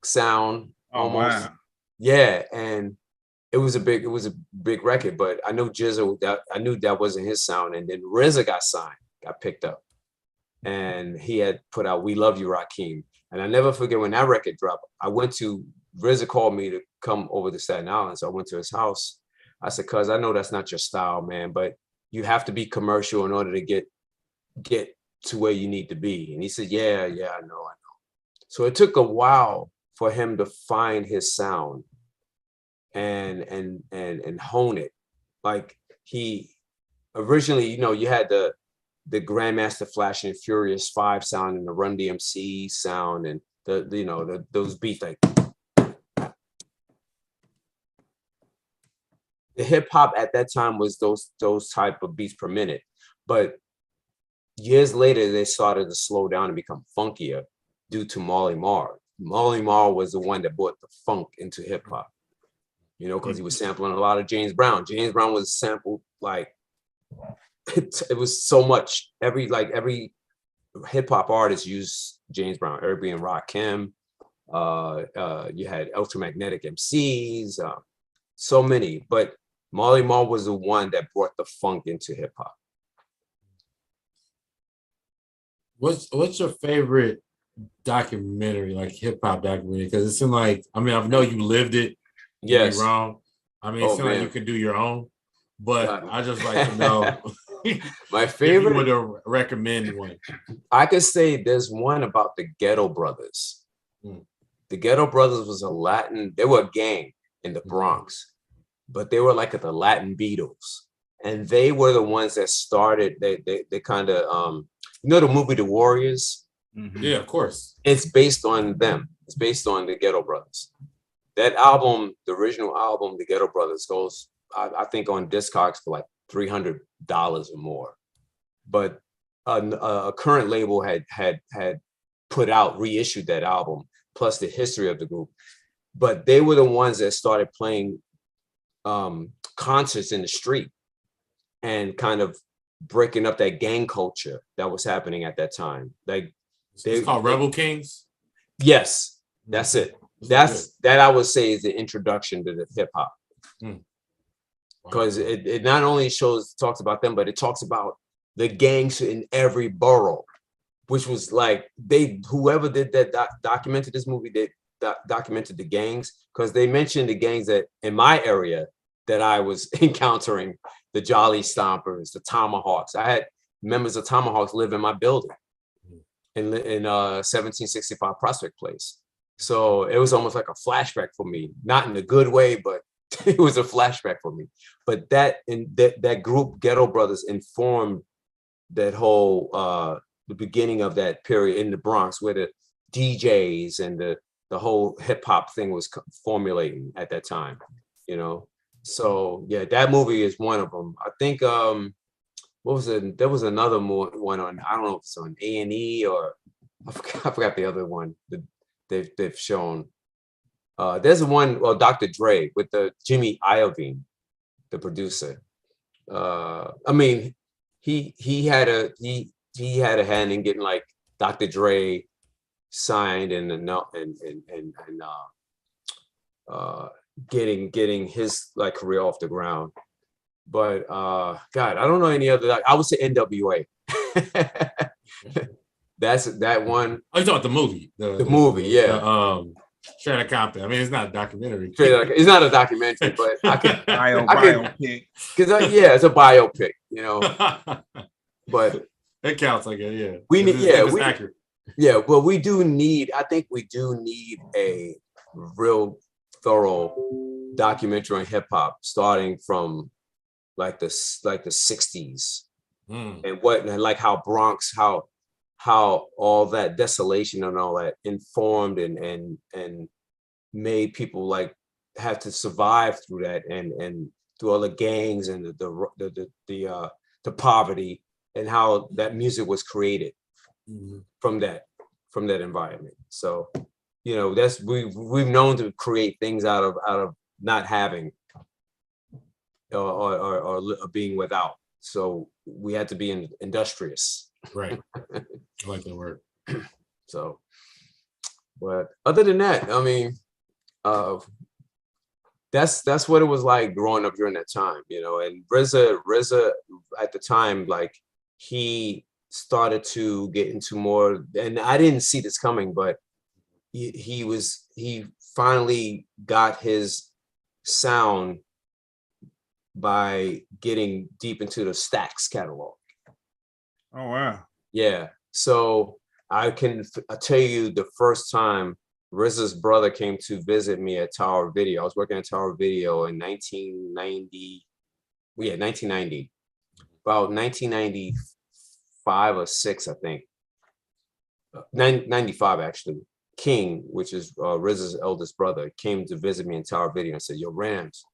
sound. Oh, almost. wow. Yeah, and it was a big record, but I know Jizza, I knew that wasn't his sound. And then RZA got picked up. And he had put out We Love You, Rakim. And I never forget when that record dropped. RZA called me to come over to Staten Island. So I went to his house. I said, cuz I know that's not your style, man, but you have to be commercial in order to get to where you need to be. And he said, yeah, I know. So it took a while for him to find his sound and hone it. Like he originally, you had the Grandmaster Flash and Furious 5 sound and the Run DMC sound and those beats like the hip hop at that time was those type of beats per minute. But years later, they started to slow down and become funkier due to Marley Marl. Marley Marl was the one that brought the funk into hip hop, because he was sampling a lot of James Brown. James Brown was sampled like it was so much. Every hip hop artist used James Brown. Herbie and Rakim. You had Ultramagnetic MCs. So many, but Marley Marl was the one that brought the funk into hip hop. What's your favorite documentary, like hip hop documentary? Because it seemed like, I know you lived it. Yes. Wrong. It seemed like you could do your own, but I just like to know. My favorite. If you were to recommend one, I could say there's one about the Ghetto Brothers. The Ghetto Brothers was they were a gang in the Bronx, but they were like the Latin Beatles, and they were the ones that started. They kind of the movie The Warriors. Yeah, of course. It's based on them. It's based on the Ghetto Brothers. That album, the original album, The Ghetto Brothers, goes I think on Discogs for like $300 or more. But a current label had reissued that album, plus the history of the group. But they were the ones that started playing concerts in the street and kind of breaking up that gang culture that was happening at that time. Like it's called Rebel Kings. Yes, that's it. That I would say is the introduction to the hip hop. Because it not only talks about them, but it talks about the gangs in every borough, which was like whoever did that documented this movie, they documented the gangs, because they mentioned the gangs that in my area that I was encountering, the Jolly Stompers, the Tomahawks. I had members of Tomahawks live in my building in 1765 Prospect Place. So it was almost like a flashback for me, not in a good way, but it was a flashback for me. But that group, Ghetto Brothers, informed that whole the beginning of that period in the Bronx, where the DJs and the whole hip hop thing was formulating at that time, So yeah, that movie is one of them. I think what was it? There was another one on, I don't know if it's on A&E or I forgot the other one that they've shown. There's one, Dr. Dre with the Jimmy Iovine, the producer. He had a hand in getting like Dr. Dre signed and getting his like career off the ground. But God, I don't know any other. I would say NWA. That's that one. Oh, you talking about the movie? The movie, yeah. Straight Outta Compton. It's not a documentary. It's not a documentary, but I could biopic. Because it's a biopic, But it counts, I guess. Yeah, we need. It's accurate. Yeah, well, we do need. I think we do need a real thorough documentary on hip hop, starting from like the 60s and like how Bronx, how all that desolation and all that informed and made people like have to survive through that and through all the gangs and the poverty, and how that music was created from that environment. So that's we've known to create things out of not having or being without. So we had to be industrious. Right. I like that word. So, but other than that, that's what it was like growing up during that time, and RZA at the time, like he started to get into more, and I didn't see this coming, but he finally got his sound by getting deep into the Stax catalog. Oh wow. Yeah. So I tell you the first time RZA's brother came to visit me at Tower Video. I was working at Tower Video in 1990. Yeah, 1990. About 1995 or 6, I think. 95 actually. King, which is RZA's eldest brother, came to visit me in Tower Video and said, "Yo, Rams,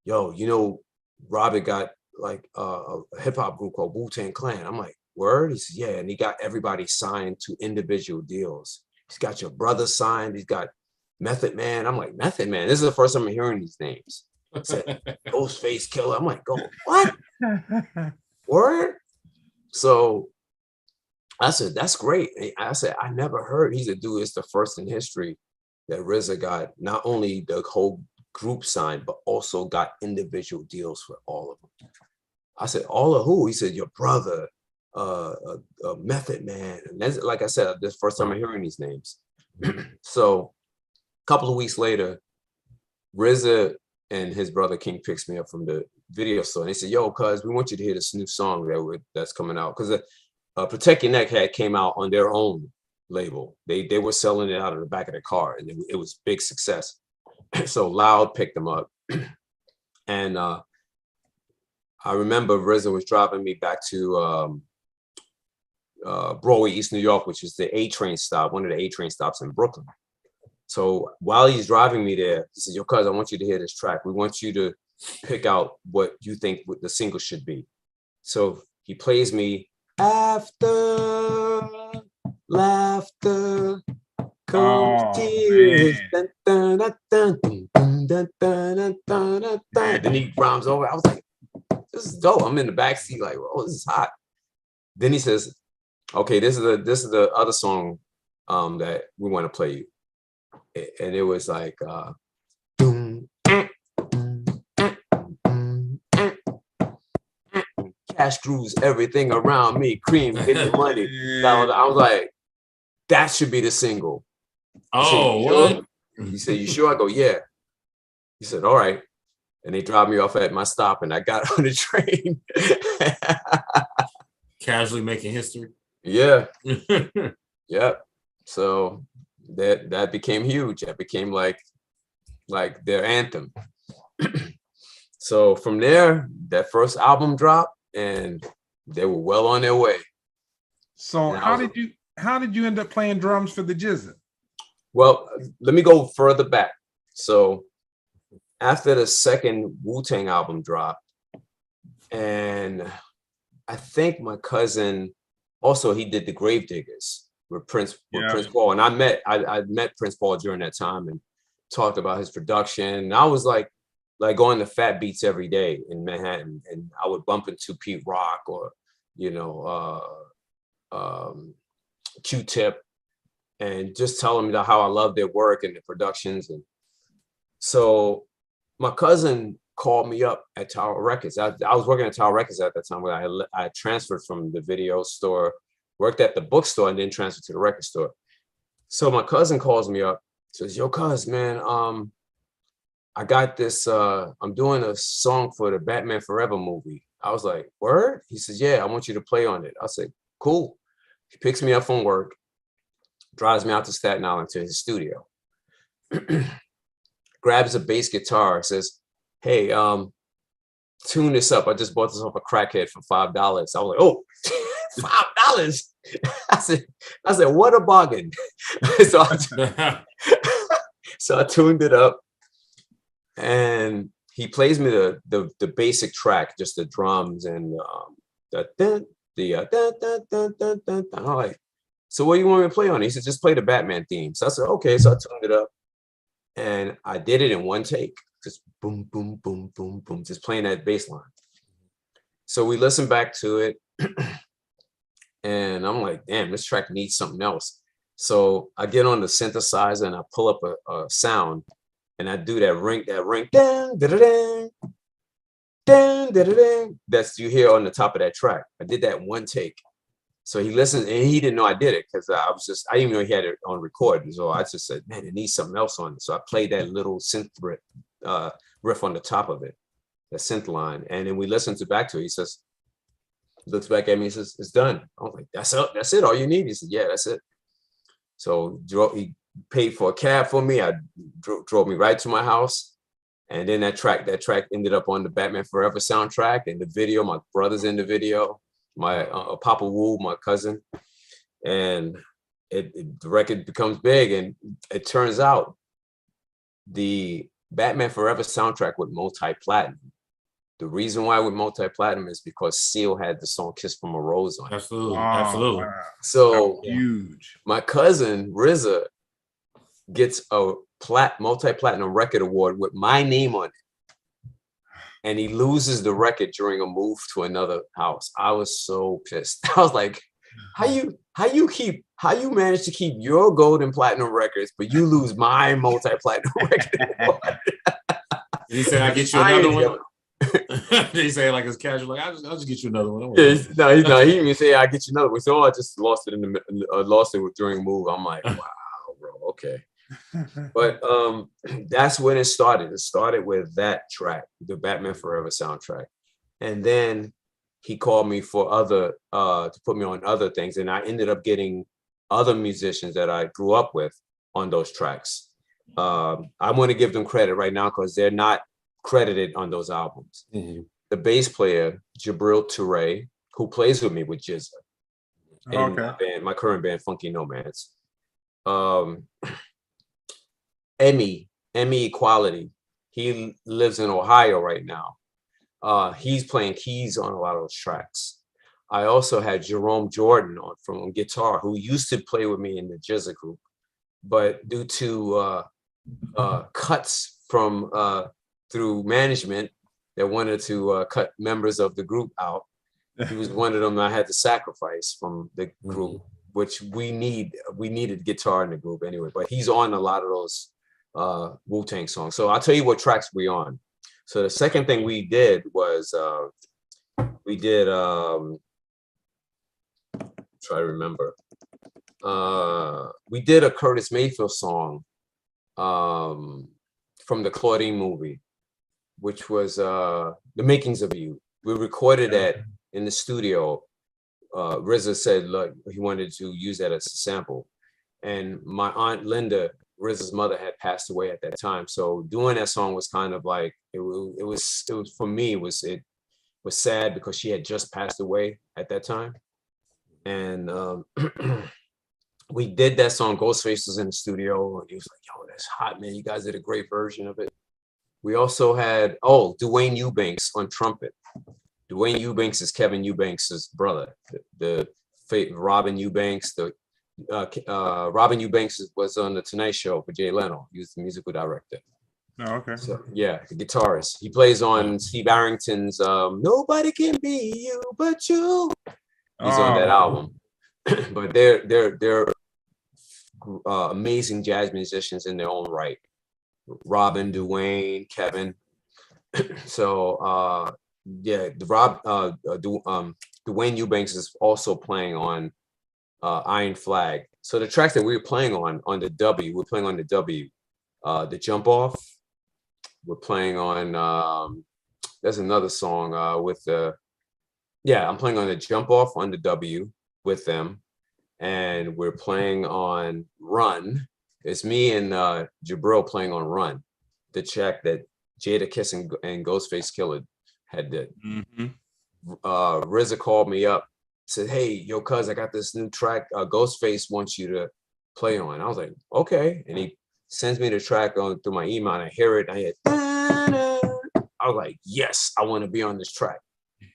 yo, you know, Robert got like a hip hop group called Wu-Tang Clan." I'm like, "Word?" He said, "Yeah," and he got everybody signed to individual deals. He's got your brother signed. He's got Method Man. I'm like, Method Man? This is the first time I'm hearing these names. I said, Ghostface Killer. I'm like, "Go what? Word?" So I said, "That's great." I said, "I never heard." He said, "Dude, it's the first in history that RZA got not only the whole group signed, but also got individual deals for all of them." I said, "All of who?" He said, "Your brother, Method Man." And that's, like I said, this is the first time I'm hearing these names. So a couple of weeks later, RZA and his brother King picks me up from the video store, and they said, "Yo, cuz, we want you to hear this new song that's coming out." Because Protect Your Neck had came out on their own label. They were selling it out of the back of their car, and it was big success. So Loud picked them up, and I remember RZA was driving me back to Broadway, East New York, which is the A train stop, one of the A train stops in Brooklyn. So while he's driving me there, he said, "Yo, cuz, I want you to hear this track. We want you to pick out what you think the single should be." So he plays me "After Laughter Comes Tears." Dun, dun, dun, dun, dun, dun, dun, dun, dun, dun. Then he rhymes over. I was like, "This is dope." I'm in the backseat like, "Oh, this is hot." Then he says, "Okay, this is the other song that we want to play you." And it was like "Cash screws everything around me, cream, get the money." I was like, that should be the single. Oh, what? He said, "You sure?" I go, "Yeah." He said, "All right." And they dropped me off at my stop, and I got on the train. Casually making history. Yeah. Yeah. So that became huge. That became like their anthem. So from there, that first album dropped, and they were well on their way. So how did you end up playing drums for the GZA? Well, let me go further back. So after the second Wu-Tang album dropped, and I think my cousin also, he did the Gravediggers with Prince Paul, and I met Prince Paul during that time and talked about his production. And I was like going to Fat Beats every day in Manhattan, and I would bump into Pete Rock or Q-Tip, and just tell them how I love their work and the productions. And so my cousin called me up at Tower Records. I was working at Tower Records at that time, where I transferred from the video store, worked at the bookstore, and then transferred to the record store. So my cousin calls me up, says, "Yo, cuz, man, I got this, I'm doing a song for the Batman Forever movie." I was like, "Word?" He says, "Yeah, I want you to play on it." I said, "Cool." He picks me up from work, drives me out to Staten Island to his studio, grabs a bass guitar, says, "Hey, tune this up. I just bought this off a crackhead for $5. I was like, "Oh, $5?" I said, "What a bargain." So I tuned it up, and he plays me the basic track, just the drums and I'm like, "So what do you want me to play on?" He said, "Just play the Batman theme." So I said, "Okay." So I tuned it up, and I did it in one take, just boom, boom, boom, boom, boom, just playing that bass line. So we listened back to it, and I'm like, "Damn, this track needs something else." So I get on the synthesizer and I pull up a sound, and I do that ring, dun, da, da, dun, dun, da, da, dun, that's you hear on the top of that track. I did that in one take. So he listened, and he didn't know I did it because I didn't even know he had it on record. So I just said, man, it needs something else on it. So I played that little synth riff on the top of it, the synth line. And then we listened back to it. He says, looks back at me, he says, it's done. I was like, that's it, all you need? He said, yeah, that's it. So he paid for a cab for me. I drove me right to my house. And then that track ended up on the Batman Forever soundtrack and the video. My brother's in the video. My Papa Wu, my cousin, and the record becomes big. And it turns out the Batman Forever soundtrack with multi-platinum. The reason why with multi-platinum is because Seal had the song "Kiss from a Rose" on it. Absolutely, absolutely. Wow. So Huge. My cousin RZA gets a multi-platinum record award with my name on it. And he loses the record during a move to another house. I was so pissed. I was like, how you manage to keep your gold and platinum records, but you lose my multi-platinum record? He said, "I get you another one." He said, like it's casual, like I'll just get you another one. Yeah, no, he didn't even say I get you another one. So I just lost it during a move. I'm like, wow, bro, okay. But that's when it started. It started with that track, the Batman Forever soundtrack. And then he called me for to put me on other things. And I ended up getting other musicians that I grew up with on those tracks. I want to give them credit right now because they're not credited on those albums. Mm-hmm. The bass player, Jabril Touré, who plays with me with Jizza in my current band, Funky Nomads. Emmy Equality. He lives in Ohio right now. He's playing keys on a lot of those tracks. I also had Jerome Jordan from guitar, who used to play with me in the Jizza group, but due to cuts from through management that wanted to cut members of the group out, he was one of them I had to sacrifice from the group, which we needed guitar in the group anyway. But he's on a lot of those Wu-Tang songs. So I'll tell you what tracks we on. So the second thing we did was try to remember. We did a Curtis Mayfield song from the Claudine movie, which was The Makings of You. We recorded that in the studio. RZA said, look, he wanted to use that as a sample. And my aunt Linda, RZA's mother, had passed away at that time. So doing that song was kind of like, it was for me, it was sad because she had just passed away at that time. And we did that song. Ghostface was in the studio and he was like, yo, that's hot, man. You guys did a great version of it. We also had, Dwayne Eubanks on trumpet. Dwayne Eubanks is Kevin Eubanks' brother. The Robin Eubanks, Robin Eubanks was on the Tonight Show for Jay Leno. He was the musical director. Oh, okay. So yeah, the guitarist. He plays on Steve Arrington's "Nobody Can Be You But You." He's on that album. But they're amazing jazz musicians in their own right. Robin, Dwayne, Kevin. So Dwayne Eubanks is also playing on Iron Flag. So the tracks that we were playing on the W, we're playing on the W, the Jump Off. We're playing on there's another song I'm playing on the Jump Off on the W with them, and we're playing on Run. It's me and Jabril playing on Run, the track that Jada Kiss and Ghostface Killer had did. Mm-hmm. RZA called me up, said, hey, yo, cuz, I got this new track Ghostface wants you to play on. I was like, okay. And he sends me the track through my email, and I hear it. And I hear, I was like, yes, I want to be on this track.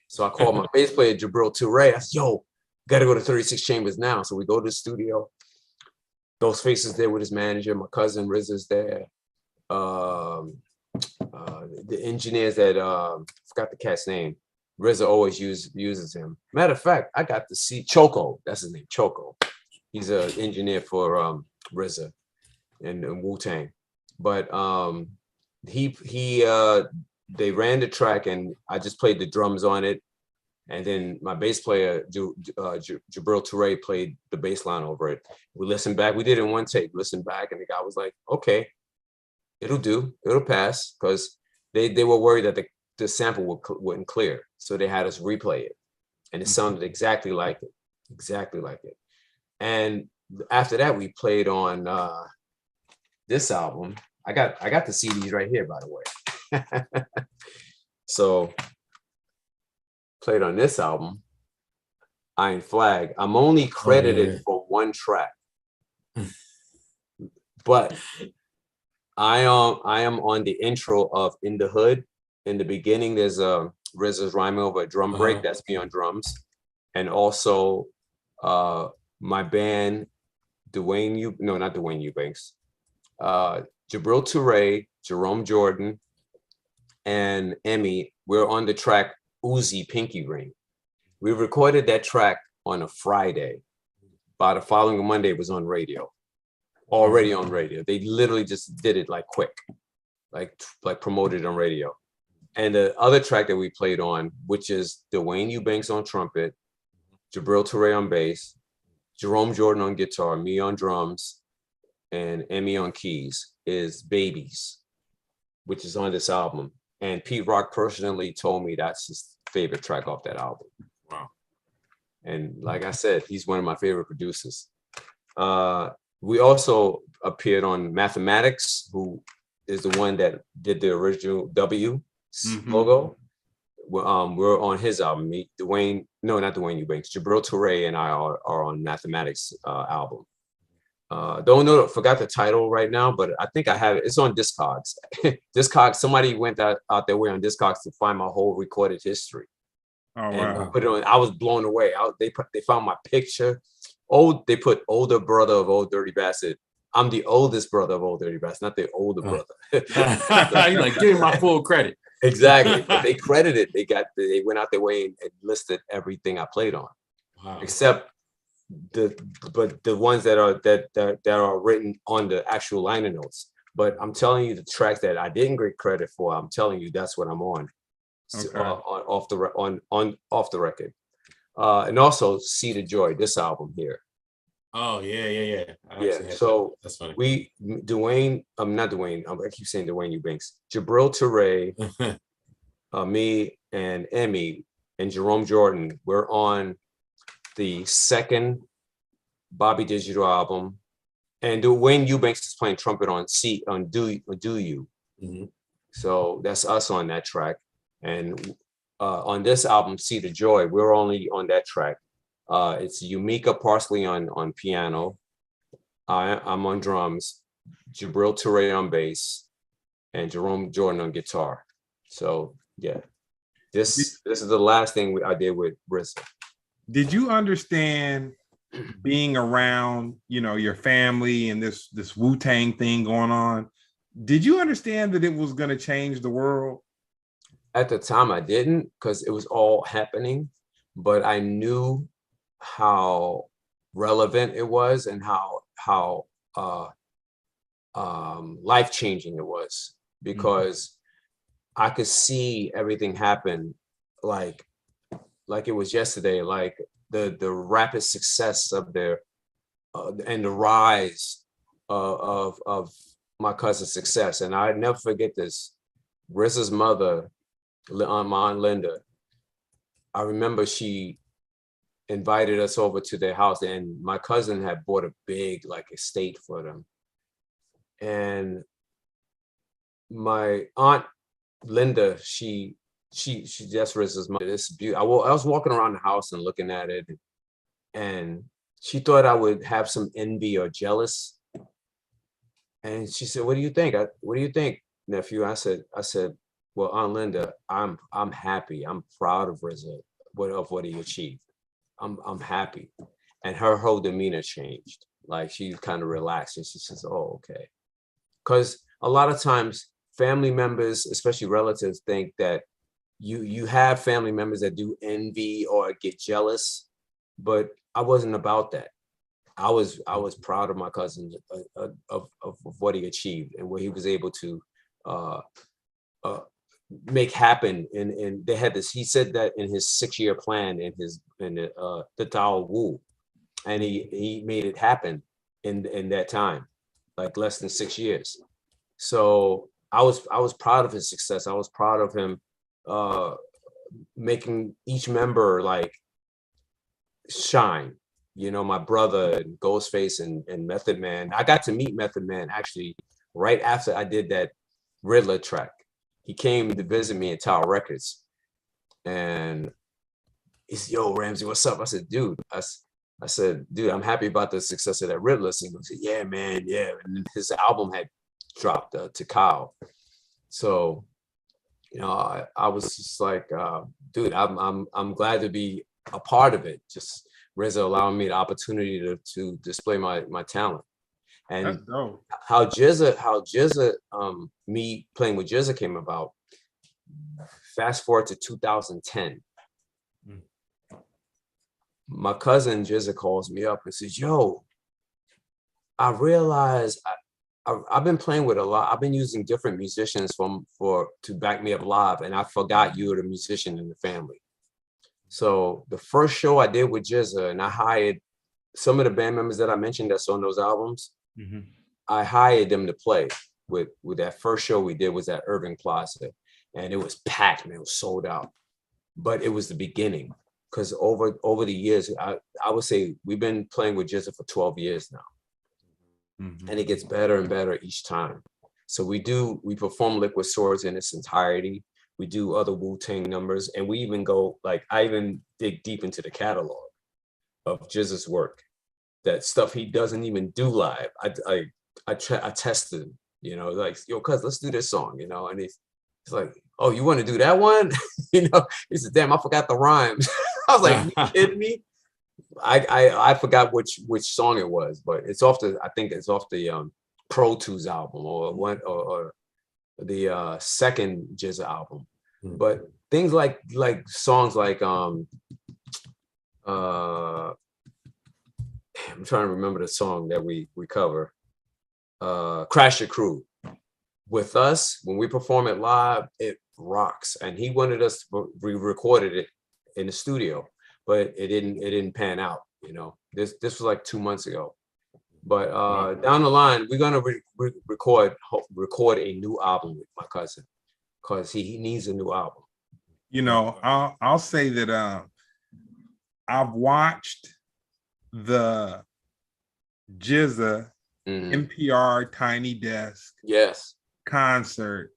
So I called my bass player, Jabril Touré. I said, yo, got to go to 36 Chambers now. So we go to the studio. Ghostface is there with his manager. My cousin RZA's there. The engineers that forgot the cat's name. RZA always uses him. Matter of fact, I got to see Choco. That's his name, Choco. He's an engineer for RZA and Wu-Tang. But they ran the track and I just played the drums on it. And then my bass player, Jabril Touré, played the bass line over it. We listened back. We did it in one take. Listened back, and the guy was like, "Okay, it'll do. It'll pass," because they were worried that the sample wouldn't clear, so they had us replay it, and it sounded exactly like it, exactly like it. And after that, we played on this album. I got the CDs right here, by the way. So played on this album, Iron Flag. I'm only credited for one track, but I am on the intro of In the Hood. In the beginning, there's RZA's rhyming over a drum break. That's me on drums, and also my band, not Dwayne Eubanks, Jabril Touré, Jerome Jordan, and Emmy. We're on the track Uzi Pinky Ring. We recorded that track on a Friday. By the following Monday, it was on radio, already on radio. They literally just did it like quick, like promoted it on radio. And the other track that we played on, which is Dwayne Eubanks on trumpet, Jabril Touré on bass, Jerome Jordan on guitar, me on drums, and Emmy on keys, is Babies, which is on this album. And Pete Rock personally told me that's his favorite track off that album. Wow. And like I said, he's one of my favorite producers. We also appeared on Mathematics, who is the one that did the original W logo. We're on his album. Not Dwayne Eubanks, Jabril Touré and I are on Mathematics album. Forgot the title right now, but I think I have it. It's on Discogs. Discogs, somebody went out their way on Discogs to find my whole recorded history. Oh, and wow. put it on. I was blown away. They found my picture. They put older brother of Old Dirty Bastard. I'm the oldest brother of Old Dirty Bastard, not the older brother. You're like, give me my full credit. Exactly. But they credited. They went out their way and listed everything I played on, except the ones that are written on the actual liner notes. But I'm telling you, the tracks that I didn't get credit for, I'm telling you, that's what I'm on. Okay. Off the record. And also Seed of Joy, this album here. Oh yeah. So that's funny. Not Dwayne. I keep saying Dwayne Eubanks. Jabril Touré, me and Emmy and Jerome Jordan. We're on the second Bobby Digital album, and Dwayne Eubanks is playing trumpet on Do You. Mm-hmm. So that's us on that track. And on this album, Seed of Joy, we're only on that track. It's Yumika Parsley on piano. I'm on drums, Jabril Touré on bass, and Jerome Jordan on guitar. So yeah, this is the last thing I did with RZA. Did you understand being around, your family and this Wu-Tang thing going on? Did you understand that it was going to change the world? At the time, I didn't, because it was all happening, but I knew how relevant it was and how life-changing it was, because I could see everything happen like it was yesterday, like the rapid success of their and the rise of my cousin's success. And I never forget this. RZA's mother, my Aunt Linda, I remember she invited us over to their house, and my cousin had bought a big estate for them. And my Aunt Linda, she just RZA's mother. This beautiful. I was walking around the house and looking at it, and she thought I would have some envy or jealous. And she said, "What do you think? What do you think, nephew?" I said, "Well, Aunt Linda, I'm happy. I'm proud of RZA, of what he achieved. I'm happy." And her whole demeanor changed. Like, she kind of relaxed, and she says, "Oh, okay." Because a lot of times family members, especially relatives, think that you have family members that do envy or get jealous, but I wasn't about that. I was proud of my cousin, of what he achieved and what he was able to make happen. And they had this, he said that in his 6-year plan in the Tao Wu, and he made it happen in that time, like less than 6 years. So I was proud of his success. I was proud of him making each member like shine. You know, my brother and Ghostface and Method Man. I got to meet Method Man actually right after I did that Riddler track. He came to visit me at Tower Records, and he said, "Yo, Ramsey, what's up?" I said, "Dude," I said, "Dude, I'm happy about the success of that Riddler single." He said, "Yeah, man, yeah." And then his album had dropped to Kyle, so you know, I was just like, "Dude, I'm glad to be a part of it." Just RZA allowing me the opportunity to display my talent. And how Jizza, me playing with Jizza came about. Fast forward to 2010. My cousin Jizza calls me up and says, "Yo, I realized I've been playing with a lot. I've been using different musicians to back me up live, and I forgot you were the musician in the family." So the first show I did with Jizza, and I hired some of the band members that I mentioned that's on those albums. I hired them to play with that first show we did was at Irving Plaza, and it was packed, man. It was sold out. But it was the beginning, because over the years, I would say we've been playing with Jizza for 12 years now, and it gets better and better each time. So we perform Liquid Swords in its entirety. We do other Wu-Tang numbers, and we even go I even dig deep into the catalog of Jizza's work. That stuff he doesn't even do live. I tested him, you know, like, "Yo, cuz, let's do this song," you know, and he's like, "Oh, you want to do that one?" You know, he said, "Damn, I forgot the rhymes." I was like, "You kidding me?" I forgot which song it was, but I think it's off the Pro Tools album or the second Jizza album. But things like songs like I'm trying to remember the song that we cover. Crash the Crew. With us, when we perform it live, it rocks. And he wanted us to re-recorded it in the studio, but it didn't pan out. You know, this was like 2 months ago. But down the line, we're gonna record a new album with my cousin, because he needs a new album. You know, I'll say that I've watched the Jizza NPR Tiny Desk concert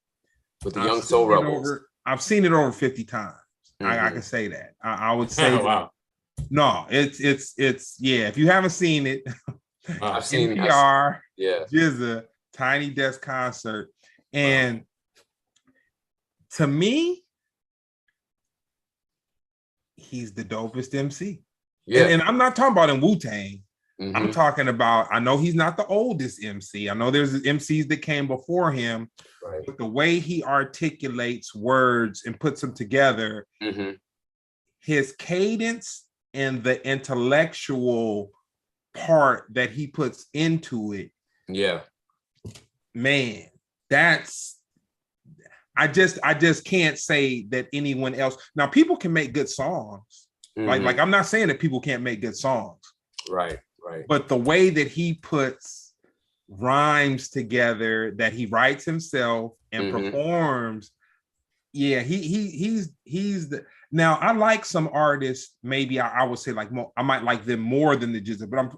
with the Young Soul Rebels. I've seen it over 50 times. I can say that. I would say wow. No, it's yeah. If you haven't seen it, I've seen NPR Jizza Tiny Desk concert, and to me, he's the dopest MC. Yeah, and I'm not talking about in Wu-Tang. I'm talking about, I know he's not the oldest MC. I know there's MCs that came before him, but the way he articulates words and puts them together, his cadence and the intellectual part that he puts into it. Yeah. Man, I just can't say that anyone else. Now, people can make good songs. Like I'm not saying that people can't make good songs. Right. But the way that he puts rhymes together, that he writes himself and performs, yeah, he's the. Now, I like some artists. Maybe I would say like I might like them more than the Jizza, but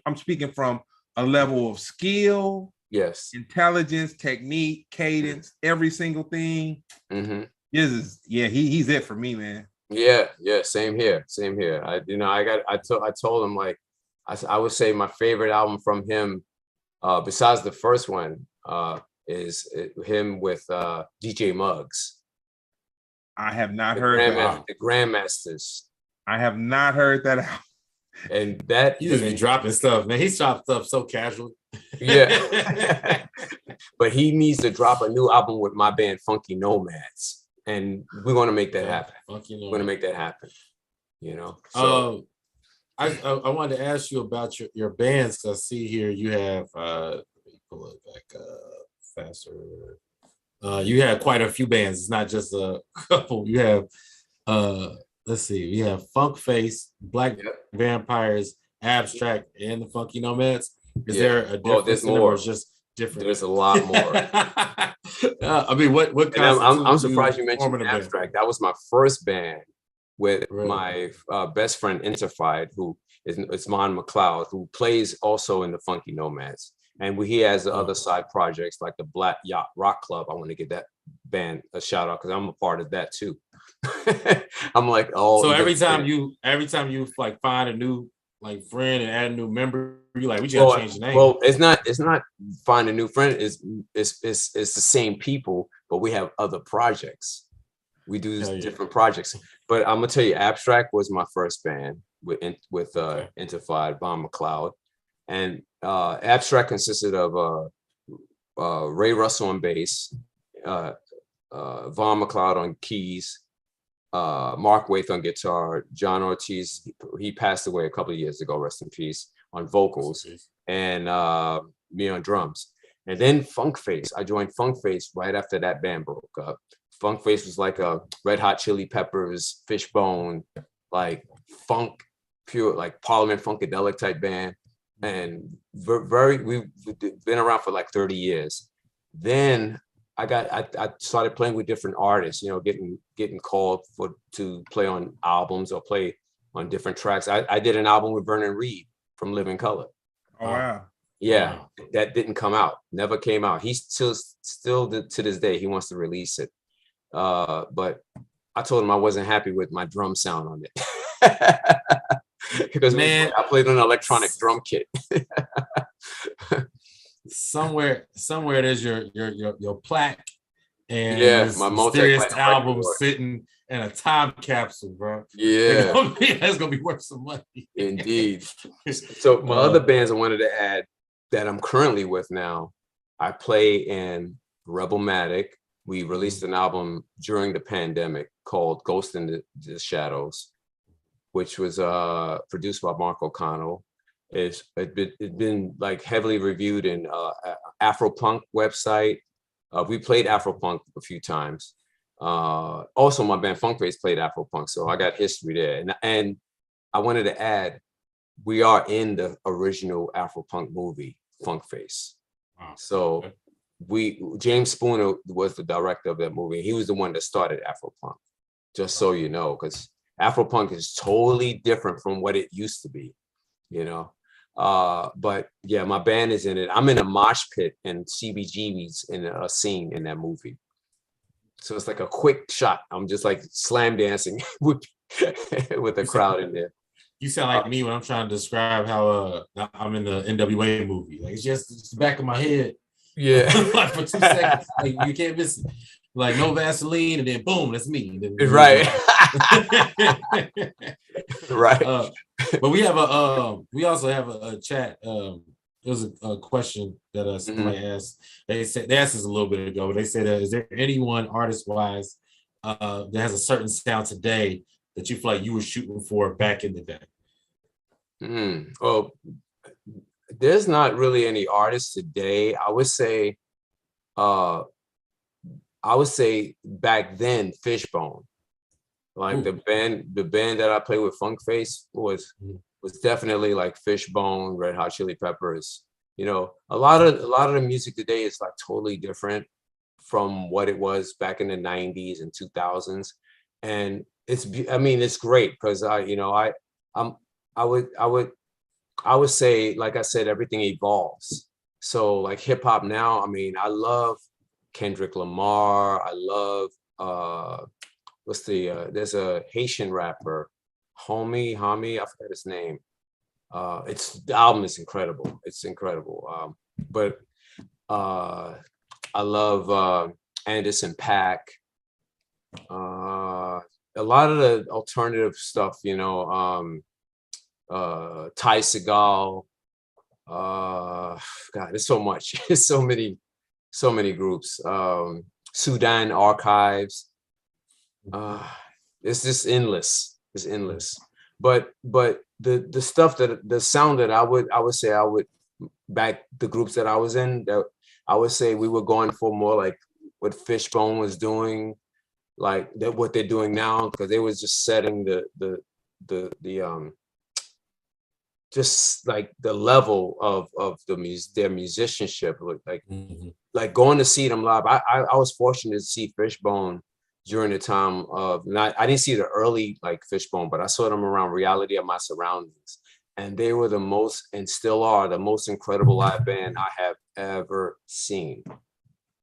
I'm speaking from a level of skill, intelligence, technique, cadence, every single thing. Jizza's, yeah, he's it for me, man. Yeah, same here. I told him, like, I would say my favorite album from him, besides the first one, is him with DJ Muggs. I have not heard that. The Grandmasters. I have not heard that album. And that he just be dropping stuff, man. He's dropped stuff so casual. Yeah. But he needs to drop a new album with my band Funky Nomads. And we're gonna make that happen. We're gonna make that happen. You know. So I wanted to ask you about your bands, because I see here you have let me pull it back faster. You have quite a few bands. It's not just a couple. You have let's see, you have Funk Face, Black Vampires, Abstract, and the Funky Nomads. Is there a difference? There's more. Or just different? There's a lot more. I mean, what I'm surprised you mentioned Abstract. That was my first band with my best friend Interfied, who is Mon McLeod, who plays also in the Funky Nomads. And he has the other side projects like the Black Yacht Rock Club. I want to give that band a shout out because I'm a part of that too. I'm like, so every time you like find a new like friend and add a new member, you like, we just gotta change the name. Well, it's not find a new friend. It's the same people, but we have other projects. We do different projects. But I'm gonna tell you, Abstract was my first band with Interfied, Von McLeod. And Abstract consisted of Ray Russell on bass, Von McLeod on keys, Mark Waith on guitar, John Ortiz, he passed away a couple of years ago, rest in peace, on vocals, and me on drums. And then Funk Face, I joined Funk Face right after that band broke up. Funk Face was like a Red Hot Chili Peppers, Fishbone, like funk, pure, like Parliament Funkadelic type band. And we've been around for like 30 years. Then I started playing with different artists, you know, getting called to play on albums or play on different tracks. I did an album with Vernon Reid from Living Color. Oh wow. Yeah, that didn't come out, never came out. He's still to this day, he wants to release it. But I told him I wasn't happy with my drum sound on it. Because man, I played on an electronic drum kit. somewhere there's your plaque and my mysterious album sitting in a time capsule, bro. Yeah, that's gonna be worth some money. Indeed. So my other bands I wanted to add that I'm currently with now, I play in Rebelmatic. We released an album during the pandemic called Ghost in the Shadows, which was produced by Mark O'Connell. It's been like heavily reviewed in Afropunk website. We played Afropunk a few times. Also, my band Funk Face played Afropunk, so I got history there. And I wanted to add, we are in the original Afropunk movie, Funk Face. Wow. So James Spooner was the director of that movie. He was the one that started Afropunk, just so you know, because Afropunk is totally different from what it used to be, you know. But yeah, my band is in it. I'm in a mosh pit and CBGB's in a scene in that movie. So it's like a quick shot. I'm just like slam dancing with the crowd in there. You sound like me when I'm trying to describe how I'm in the NWA movie. Like it's just the back of my head. Yeah. Like for 2 seconds. Like you can't miss it. Like no Vaseline, and then boom, that's me. Then, right. Right. But we also have a chat. There was a question that somebody asked. They asked us a little bit ago, but they said, is there anyone artist-wise that has a certain sound today that you feel like you were shooting for back in the day? Well, there's not really any artists today. I would say back then, Fishbone. Like the band that I played with, Funk Face, was definitely like Fishbone, Red Hot Chili Peppers. You know, a lot of the music today is like totally different from what it was back in the 90s and 2000s. And it's great because I would say, like I said, everything evolves. So like hip hop now, I mean, I love Kendrick Lamar. I love there's a Haitian rapper, Homie, I forgot his name. The album is incredible. It's incredible. But I love Anderson .Paak. A lot of the alternative stuff, you know, Ty Segall. God, there's so much. There's so many groups. Sudan Archives. It's just endless. It's endless. But the stuff the sound that I would say I would back the groups that I was in, that I would say we were going for more like what Fishbone was doing, like that what they're doing now, because they was just setting the just like the level of their musicianship, like going to see them live. I was fortunate to see Fishbone during the time of, I didn't see the early like Fishbone, but I saw them around Reality of My Surroundings, and they were the most, and still are, the most incredible live band I have ever seen.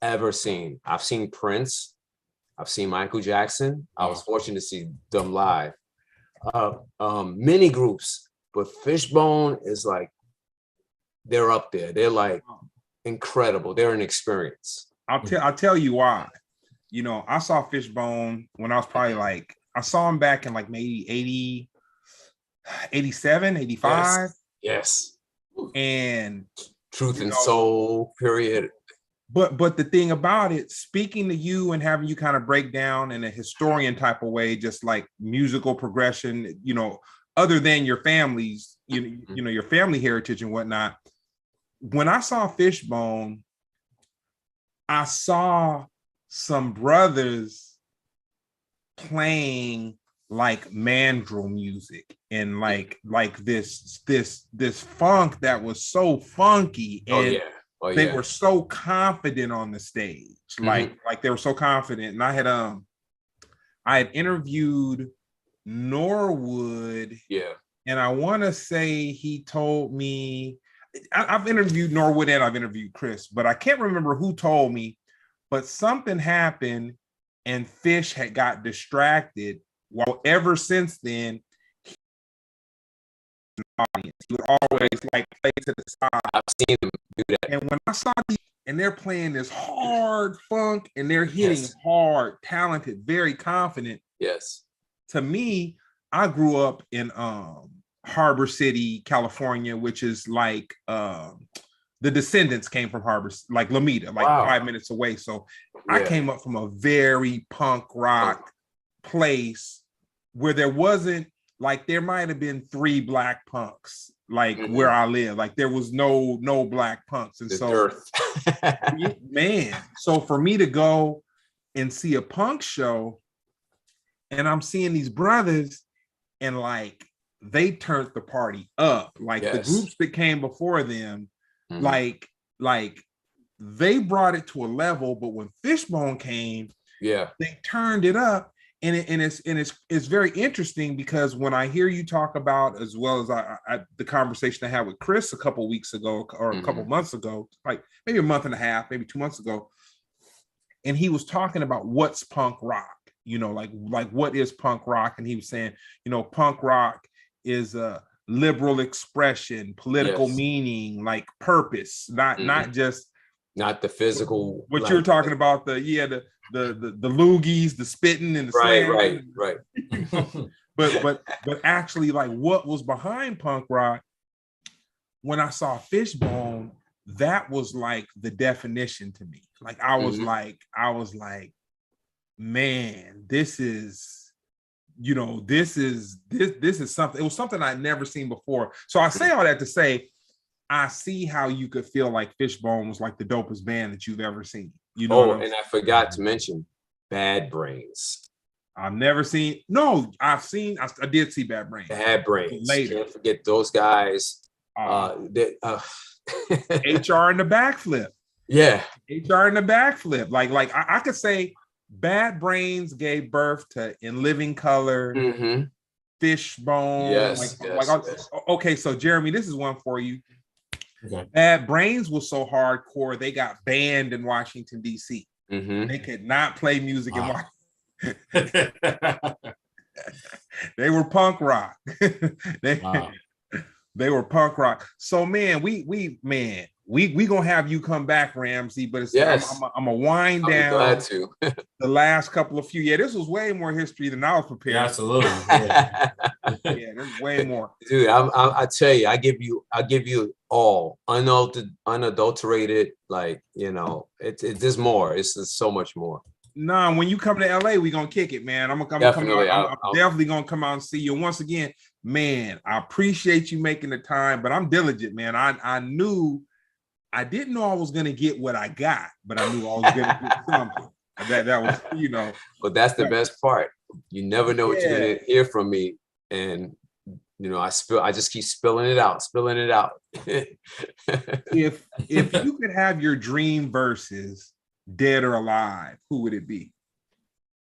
I've seen Prince, I've seen Michael Jackson. I was fortunate to see them live. Many groups, but Fishbone is like, they're up there. They're like incredible. They're an experience. I'll tell you why. You know, I saw Fishbone when I was probably like, I saw him back in like maybe 80, 87, 85. Yes. And Truth and Soul, period. But the thing about it, speaking to you and having you kind of break down in a historian type of way, just like musical progression, you know, other than your family's, you know, your family heritage and whatnot. When I saw Fishbone, I saw some brothers playing like mandrel music and like this funk that was so funky, and they were so confident on the stage, like they were so confident. And I had interviewed Norwood, and I want to say he told me, I've interviewed Norwood and I've interviewed Chris, but I can't remember who told me, but something happened and Fish had got distracted. Well, ever since then, he would always like play to the side. I've seen him do that. And when I saw these, and they're playing this hard funk and they're hitting hard, talented, very confident. Yes. To me, I grew up in Harbor City, California, which is like the Descendants came from Harbor, like Lomita, like 5 minutes away. So I came up from a very punk rock place where there wasn't, like, there might have been 3 black punks, like where I live. Like there was no black punks. And so man, so for me to go and see a punk show, and I'm seeing these brothers, and like they turned the party up. Like the groups that came before them, like they brought it to a level. But when Fishbone came, they turned it up. And it's very interesting, because when I hear you talk about, as well as I the conversation I had with Chris a couple weeks ago, or a couple months ago, like maybe a month and a half, maybe 2 months ago, and he was talking about what's punk rock, you know, like what is punk rock, and he was saying, you know, punk rock is a liberal expression, political meaning, like purpose, not just not the physical. What you're talking about, the loogies, the spitting, and the slam. Right. but actually, like what was behind punk rock, when I saw Fishbone, that was like the definition to me. Like I was like, man, this is something. It was something I'd never seen before. So I say all that to say, I see how you could feel like Fishbone was like the dopest band that you've ever seen. You know. And I forgot to mention Bad Brains. I've never seen. No, I did see Bad Brains. Bad Brains. Later. Can't forget those guys. HR in the backflip. Yeah. HR in the backflip. Like I could say Bad Brains gave birth to In Living Color, Fishbone. Okay, so Jeremy, this is one for you. Okay. Bad Brains was so hardcore, they got banned in Washington, D.C. They could not play music in Washington. They were punk rock. They were punk rock. So man, we gonna have you come back, Ramsey. But it's I'm a wind down. Glad to. The last couple of few. Yeah, this was way more history than I was prepared. Yeah, absolutely. Yeah, there's way more. Dude, I tell you, I give you all unadulterated. Like, you know, there's more. It's so much more. Nah, when you come to LA, we gonna kick it, man. I'm definitely gonna come out and see you. And once again, man, I appreciate you making the time, but I'm diligent, man. I knew I didn't know I was gonna get what I got, but I knew I was gonna get something. That was, But that's the best part. You never know what you're Yeah. gonna hear from me, and I just keep spilling it out. If you could have your dream verses, dead or alive, who would it be?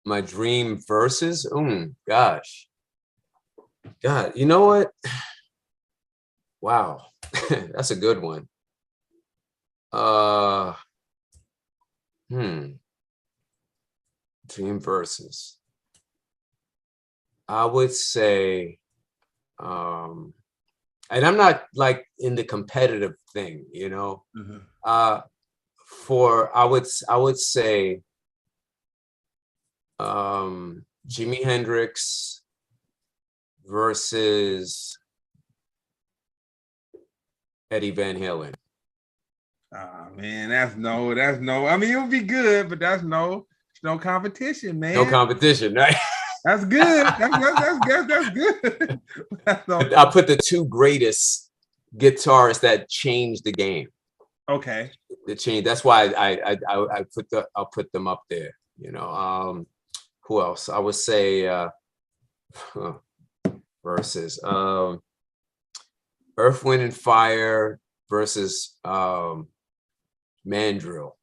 My dream verses? Gosh. God, you know what? Wow. That's a good one. Dream verses. I would say, and I'm not like in the competitive thing, Mm-hmm. I would say Jimi Hendrix versus Eddie Van Halen. Oh man, that's no. I mean, it would be good, but that's no competition, man. No competition, right? That's good. That's good. I put the two greatest guitarists that changed the game. Okay. That's why I'll put them up there. Who else? I would say versus Earth, Wind and Fire versus Mandrill.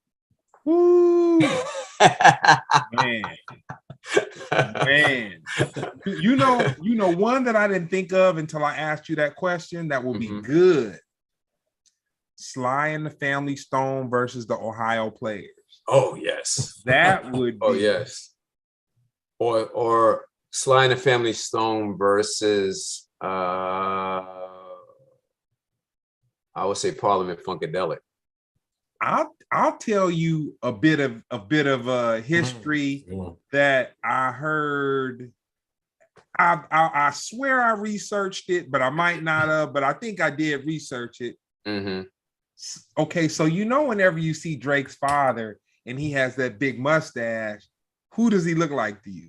Woo. Man. You know one that I didn't think of until I asked you that question that will be good. Sly and the Family Stone versus the Ohio Players. Oh yes. That would be. Oh yes. Or Sly and the Family Stone versus I would say Parliament Funkadelic. I'll tell you a bit of history that I heard. I swear I researched it, but I might not have. But I think I did research it. Okay, so whenever you see Drake's father and he has that big mustache, who does he look like to you?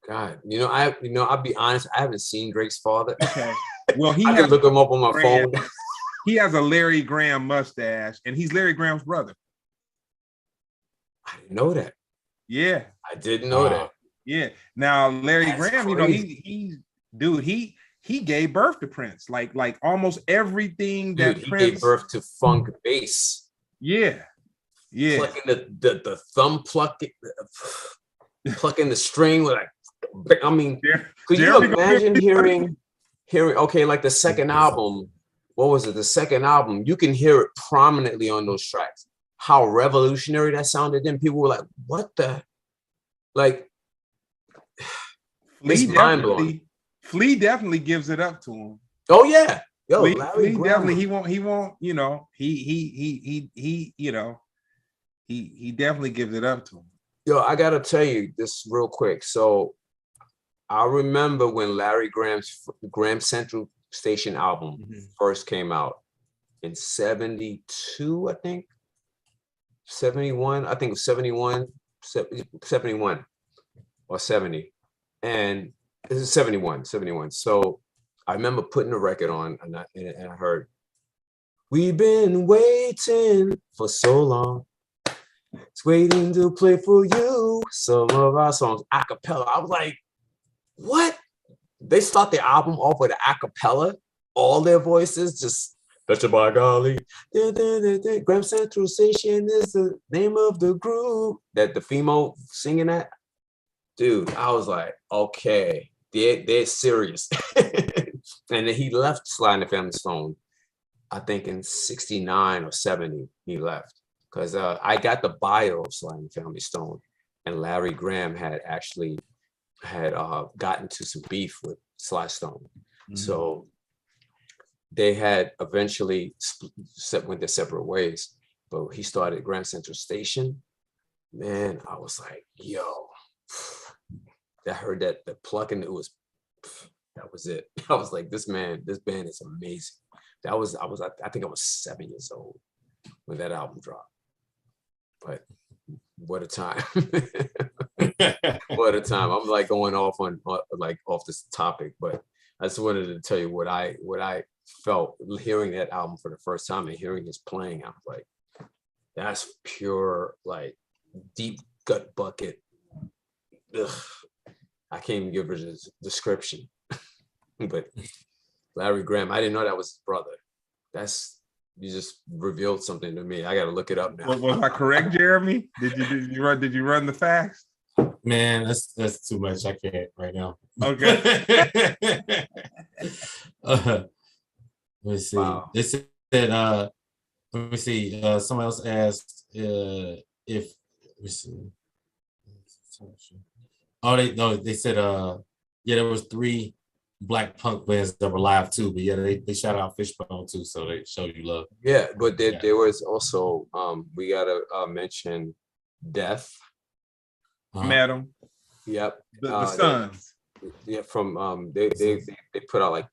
God, I'll be honest, I haven't seen Drake's father. Okay, well, I can look him up on my phone. He has a Larry Graham mustache, and he's Larry Graham's brother. I didn't know that. Yeah, I didn't know that. Yeah. Now Larry Graham, crazy. he gave birth to Prince, like almost everything that he Prince gave birth to funk bass. Yeah. Plucking the thumb, plucking the string with I mean, could you imagine hearing okay, like the second album? What was it? The second album, you can hear it prominently on those tracks. How revolutionary that sounded. Then people were like, "What the?" Like, it's mind blowing. Flea definitely gives it up to him. Oh yeah, yo, Flea definitely. He won't. He definitely gives it up to him. Yo, I gotta tell you this real quick. So, I remember when Larry Graham's Graham Central Station album first came out in 72, I think. 71, I think it was 71 or 70. And this is 71. So I remember putting the record on and I heard, "We've been waiting for so long. It's waiting to play for you some of our songs a cappella." I was like, what? They start their album off with an a cappella, all their voices, just "Betcha by golly. Graham Central Station is the name of the group." That the female singing that. Dude, I was like, okay, they're serious. And then he left Sly and the Family Stone, I think in 69 or 70, he left. Because I got the bio of Sly and the Family Stone, and Larry Graham had gotten to some beef with Sly Stone. So they had eventually went their separate ways. But he started Grand Central Station. Man, I was like, yo, I heard that the plucking, that was it. I was like, this band is amazing. I think I was 7 years old when that album dropped. But what a time. What a time. I'm like going off this topic, but I just wanted to tell you what I felt hearing that album for the first time and hearing his playing. I was like, that's pure, like, deep gut bucket. Ugh. I can't even give it a description. But Larry Graham, I didn't know that was his brother. You just revealed something to me. I got to look it up now. Was I correct, Jeremy? Did you run the facts? Man, that's too much. I can't right now. Okay. Let me see. Wow. They said let me see. Someone else asked if let me see. Oh, they said yeah, there was 3 black punk bands that were live too, but yeah, they shout out Fishbone too, so they showed you love. Yeah, but there was also we gotta mention Death. Met them. Yep. The Sons. Yeah, from they put out like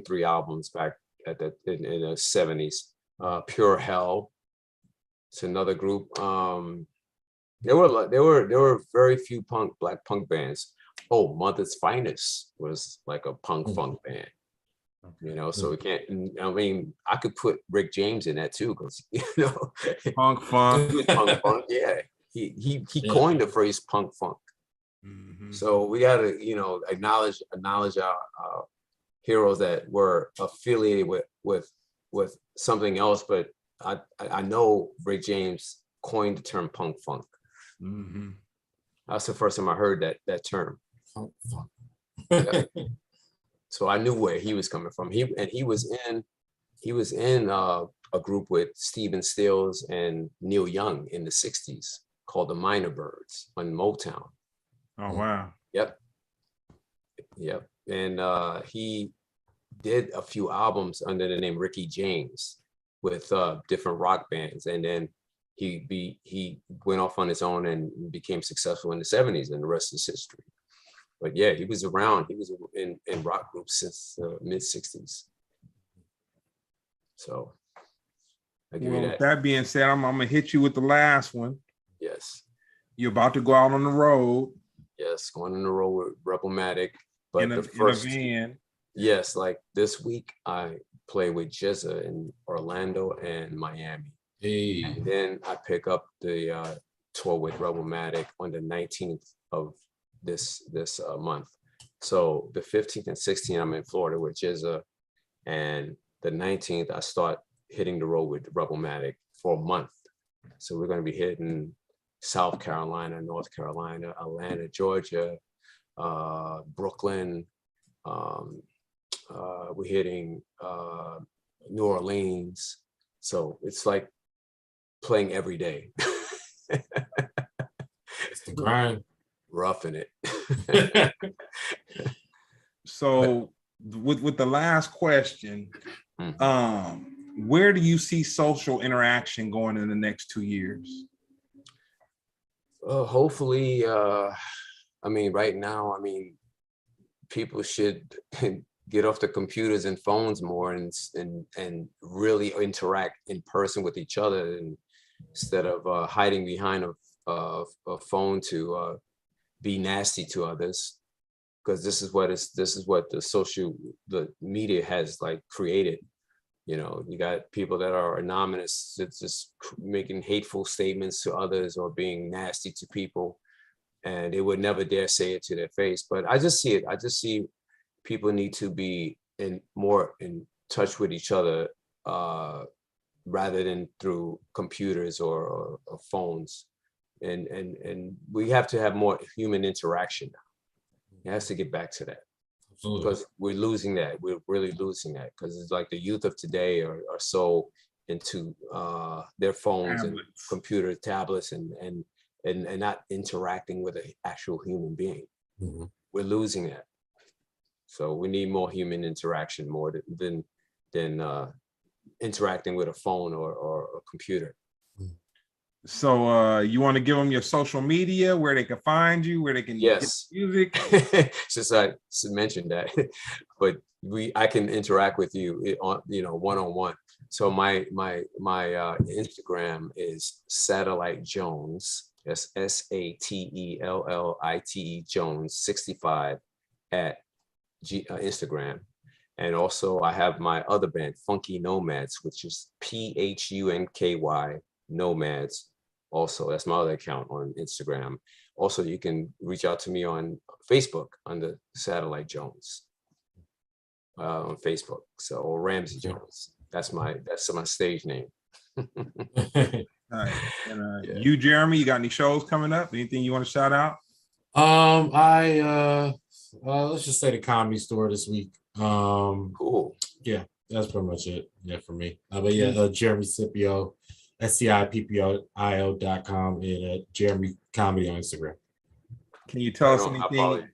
3 albums back in the 70s. Pure Hell. It's another group. There were very few black punk bands. Oh, Mother's Finest was like a punk funk band. You know, so we can't. I mean, I could put Rick James in that too, because punk funk. Punk funk. Yeah, he coined the phrase punk funk. Mm-hmm. So we got to acknowledge our heroes that were affiliated with something else. But I know Rick James coined the term punk funk. Mm-hmm. That's the first time I heard that term. Punk funk. Yeah. So I knew where he was coming from. He was in a group with Stephen Stills and Neil Young in the 60s called the Minor Birds on Motown. Oh, wow. Yep. And he did a few albums under the name Ricky James with different rock bands. And then he went off on his own and became successful in the 70s, and the rest is history. But yeah, he was around. He was in rock groups since the mid 60s. So I give you that. With that being said, I'm gonna hit you with the last one. Yes. You're about to go out on the road. Yes, going on the road with Rebelmatic. But in a van. Yes, like this week I play with Jizza in Orlando and Miami. Hey. And then I pick up the tour with Rebelmatic on the 19th of this month. So the 15th and 16th I'm in Florida with Jizza, and the 19th I start hitting the road with Rebelmatic for a month. So we're going to be hitting South Carolina, North Carolina, Atlanta, Georgia, Brooklyn. We're hitting New Orleans. So it's like playing every day. It's the grind. Roughing it. So with the last question, where do you see social interaction going in the next 2 years? Hopefully, I mean, right now, people should get off the computers and phones more and really interact in person with each other, and instead of hiding behind a phone to be nasty to others, because this is what the media has like created. You got people that are anonymous, that's just making hateful statements to others or being nasty to people, and they would never dare say it to their face. But I just see people need to be more in touch with each other rather than through computers or phones. And we have to have more human interaction now. It has to get back to that. Absolutely. Because we're losing that. We're really losing that, because it's like the youth of today are so into their phones and computer tablets and not interacting with an actual human being. Mm-hmm. We're losing that. So we need more human interaction, more than interacting with a phone or a computer. So you want to give them your social media, where they can find you, where they can get music? Just I mentioned that, but I can interact with you on one-on-one. So my Instagram is Satellite Jones. That's SATELLITE Jones 65 at Instagram. And also I have my other band, Funky Nomads, which is PHUNKY Nomads. Also, that's my other account on Instagram. Also, you can reach out to me on Facebook under Satellite Jones on Facebook. So, or Ramsey Jones. That's my stage name. All right. And you, Jeremy, you got any shows coming up? Anything you want to shout out? Let's just say the Comedy Store this week. Cool. Yeah, that's pretty much it. Yeah, for me. But yeah, Jeremy Scipio, SCIPPOIO.com, and Jeremy Comedy on Instagram. Can you tell us anything?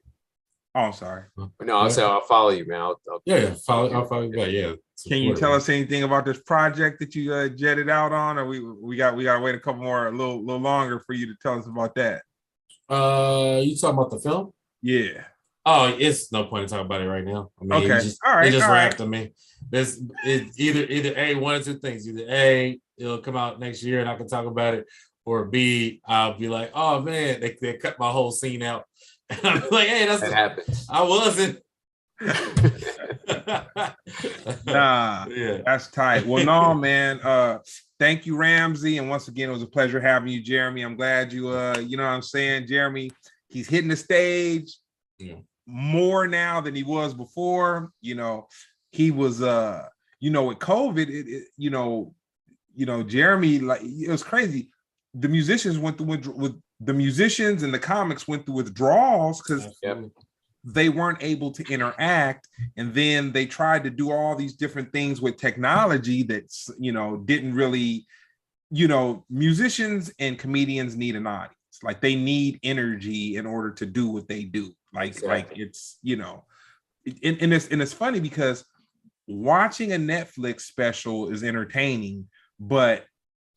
Oh, I'm sorry. No, I'll say I'll follow you, man. I'll I'll follow you back. Yeah. Can you tell us anything about this project that you jetted out on, or we got to wait a little longer for you to tell us about that? You talking about the film? Yeah. Oh, it's no point in talking about it right now. I mean, okay. It just wrapped on me. It's either one or two things. Either A, it'll come out next year and I can talk about it, or B, I'll be like, oh man, they cut my whole scene out. And I'm like, hey, that happens. I wasn't. Nah, yeah, that's tight. Well, no, man. Thank you, Ramsey. And once again, it was a pleasure having you, Jeremy. I'm glad you you know what I'm saying, Jeremy, he's hitting the stage more now than he was before. You know, he was you know, with COVID, Jeremy, like, it was crazy. The musicians went through with the musicians and the comics went through withdrawals because they weren't able to interact, and then they tried to do all these different things with technology that's, didn't really, musicians and comedians need an audience. Like, they need energy in order to do what they do. Like it's, and it's funny because watching a Netflix special is entertaining, but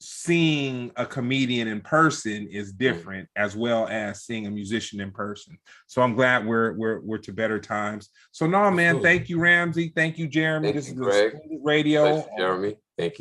seeing a comedian in person is different, as well as seeing a musician in person. So I'm glad we're to better times. So no, man, thank you, Ramsey. Thank you, Jeremy. This is Splendid Radio. Jeremy. Thank you.